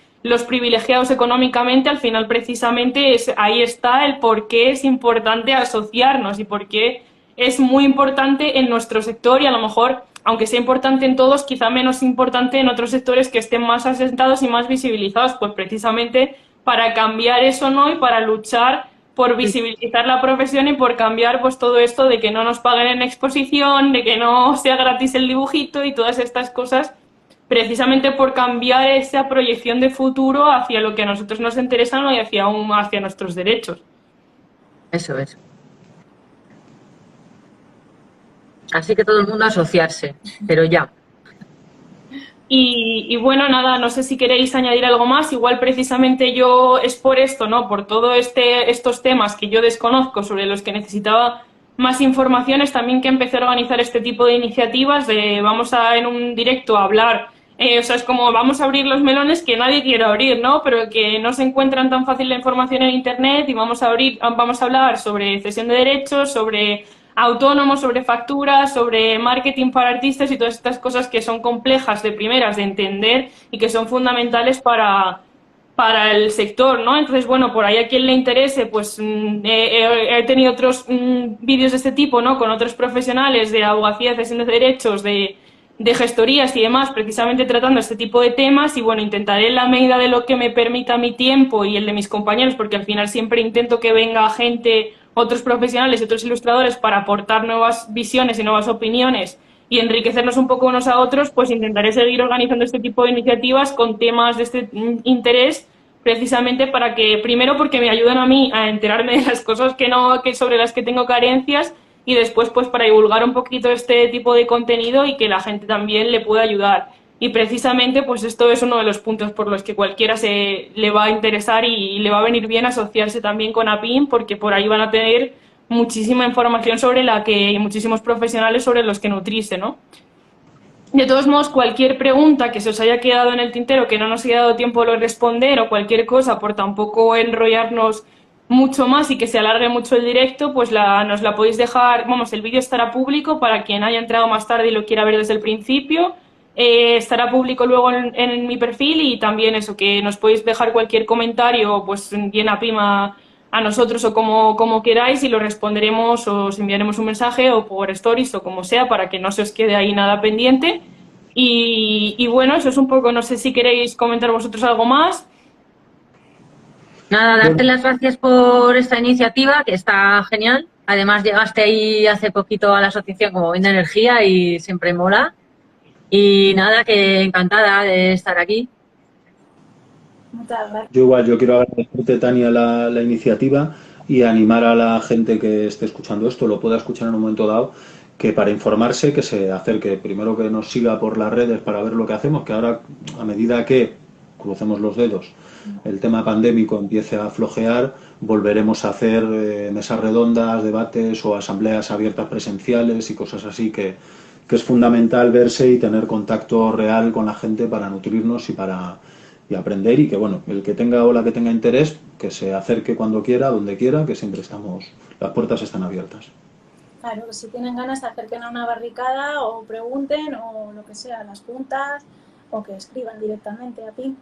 privilegiados económicamente. Al final precisamente ahí está el por qué es importante asociarnos y por qué es muy importante en nuestro sector y a lo mejor, aunque sea importante en todos, quizá menos importante en otros sectores que estén más asentados y más visibilizados, pues precisamente para cambiar eso, ¿no?, y para luchar por visibilizar la profesión y por cambiar pues todo esto de que no nos paguen en exposición, de que no sea gratis el dibujito y todas estas cosas, precisamente por cambiar esa proyección de futuro hacia lo que a nosotros nos interesa, ¿no?, y hacia nuestros derechos. Eso es. Así que todo el mundo a asociarse, pero ya. Y bueno, nada, no sé si queréis añadir algo más. Igual precisamente yo es por esto, ¿no?, por todo estos temas que yo desconozco, sobre los que necesitaba más informaciones, también que empecé a organizar este tipo de iniciativas de vamos a en un directo a hablar, o sea, es como vamos a abrir los melones que nadie quiere abrir, ¿no? Pero que no se encuentran tan fácil la información en Internet y vamos a hablar sobre cesión de derechos, sobre autónomos, sobre facturas, sobre marketing para artistas y todas estas cosas que son complejas de primeras de entender y que son fundamentales para el sector, ¿no? Entonces, bueno, por ahí a quien le interese, pues he tenido otros vídeos de este tipo, ¿no? Con otros profesionales de abogacía, cesión de derechos, de gestorías y demás, precisamente tratando este tipo de temas y, bueno, intentaré en la medida de lo que me permita mi tiempo y el de mis compañeros, porque al final siempre intento que venga gente, otros profesionales y otros ilustradores para aportar nuevas visiones y nuevas opiniones y enriquecernos un poco unos a otros, pues intentaré seguir organizando este tipo de iniciativas con temas de este interés, precisamente para que, primero porque me ayudan a mí a enterarme de las cosas que sobre las que tengo carencias y después pues para divulgar un poquito este tipo de contenido y que la gente también le pueda ayudar. Y precisamente pues esto es uno de los puntos por los que cualquiera le va a interesar y le va a venir bien asociarse también con APIM, porque por ahí van a tener muchísima información sobre y muchísimos profesionales sobre los que nutrirse, ¿no? De todos modos, cualquier pregunta que se os haya quedado en el tintero, que no nos haya dado tiempo de responder o cualquier cosa, por tampoco enrollarnos mucho más y que se alargue mucho el directo, pues nos la podéis dejar, vamos, el vídeo estará público para quien haya entrado más tarde y lo quiera ver desde el principio. Estará público luego en mi perfil y también eso, que nos podéis dejar cualquier comentario, pues bien a Pima a nosotros o como queráis y lo responderemos o os enviaremos un mensaje o por stories o como sea para que no se os quede ahí nada pendiente. Y bueno, eso es un poco, no sé si queréis comentar vosotros algo más. Nada, darte las gracias por esta iniciativa, que está genial. Además, llegaste ahí hace poquito a la asociación como Venda Energía y siempre mola. Y nada, que encantada de estar aquí. Muchas gracias. Yo igual, yo quiero agradecerte, Tania, la iniciativa y animar a la gente que esté escuchando esto, lo pueda escuchar en un momento dado, que para informarse, que se acerque, primero que nos siga por las redes para ver lo que hacemos, que ahora, a medida que crucemos los dedos, el tema pandémico empiece a flojear, volveremos a hacer mesas redondas, debates o asambleas abiertas presenciales y cosas así que es fundamental verse y tener contacto real con la gente para nutrirnos y aprender y que, bueno, el que tenga o la que tenga interés, que se acerque cuando quiera, donde quiera, que siempre las puertas están abiertas. Claro, que si tienen ganas se acerquen a una barricada o pregunten o lo que sea, a las juntas o que escriban directamente a PIM.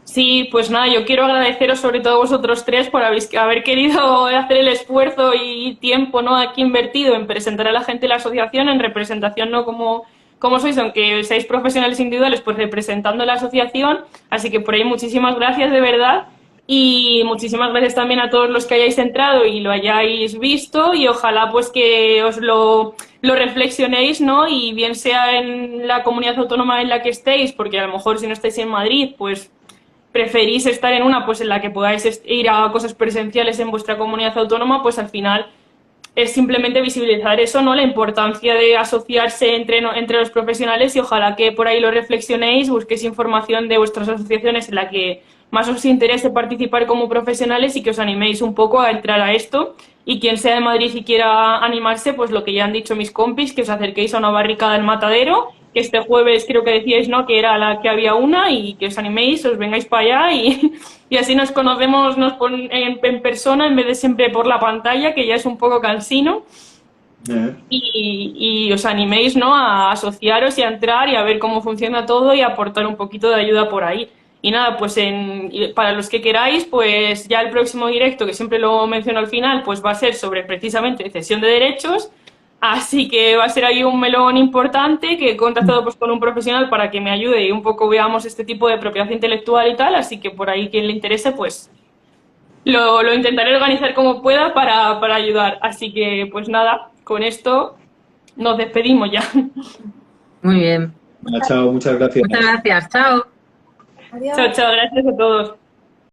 Sí, pues nada, yo quiero agradeceros sobre todo a vosotros tres por haber querido hacer el esfuerzo y tiempo, ¿no?, aquí invertido en presentar a la gente de la asociación, en representación, no como sois, aunque seáis profesionales individuales, pues representando la asociación. Así que por ahí muchísimas gracias de verdad y muchísimas gracias también a todos los que hayáis entrado y lo hayáis visto y ojalá pues que os lo reflexionéis, ¿no? Y bien sea en la comunidad autónoma en la que estéis, porque a lo mejor si no estáis en Madrid, pues preferís estar en una pues en la que podáis ir a cosas presenciales en vuestra comunidad autónoma, pues al final es simplemente visibilizar eso, ¿no? La importancia de asociarse entre los profesionales y ojalá que por ahí lo reflexionéis, busquéis información de vuestras asociaciones en la que más os interese participar como profesionales y que os animéis un poco a entrar a esto. Y quien sea de Madrid y quiera animarse, pues lo que ya han dicho mis compis, que os acerquéis a una barricada del Matadero, que este jueves creo que decíais, ¿no?, que era la que había una y que os animéis, os vengáis para allá y así nos conocemos en persona en vez de siempre por la pantalla, que ya es un poco cansino. Y os animéis, ¿no?, a asociaros y a entrar y a ver cómo funciona todo y aportar un poquito de ayuda por ahí. Y nada, pues para los que queráis, pues ya el próximo directo, que siempre lo menciono al final, pues va a ser sobre precisamente cesión de derechos. Así que va a ser ahí un melón importante que he contactado pues con un profesional para que me ayude y un poco veamos este tipo de propiedad intelectual y tal. Así que por ahí quien le interese, pues lo intentaré organizar como pueda para ayudar. Así que pues nada, con esto nos despedimos ya. Muy bien. Chao, muchas gracias. Muchas gracias. Chao. Adiós. Chao, chao, gracias a todos.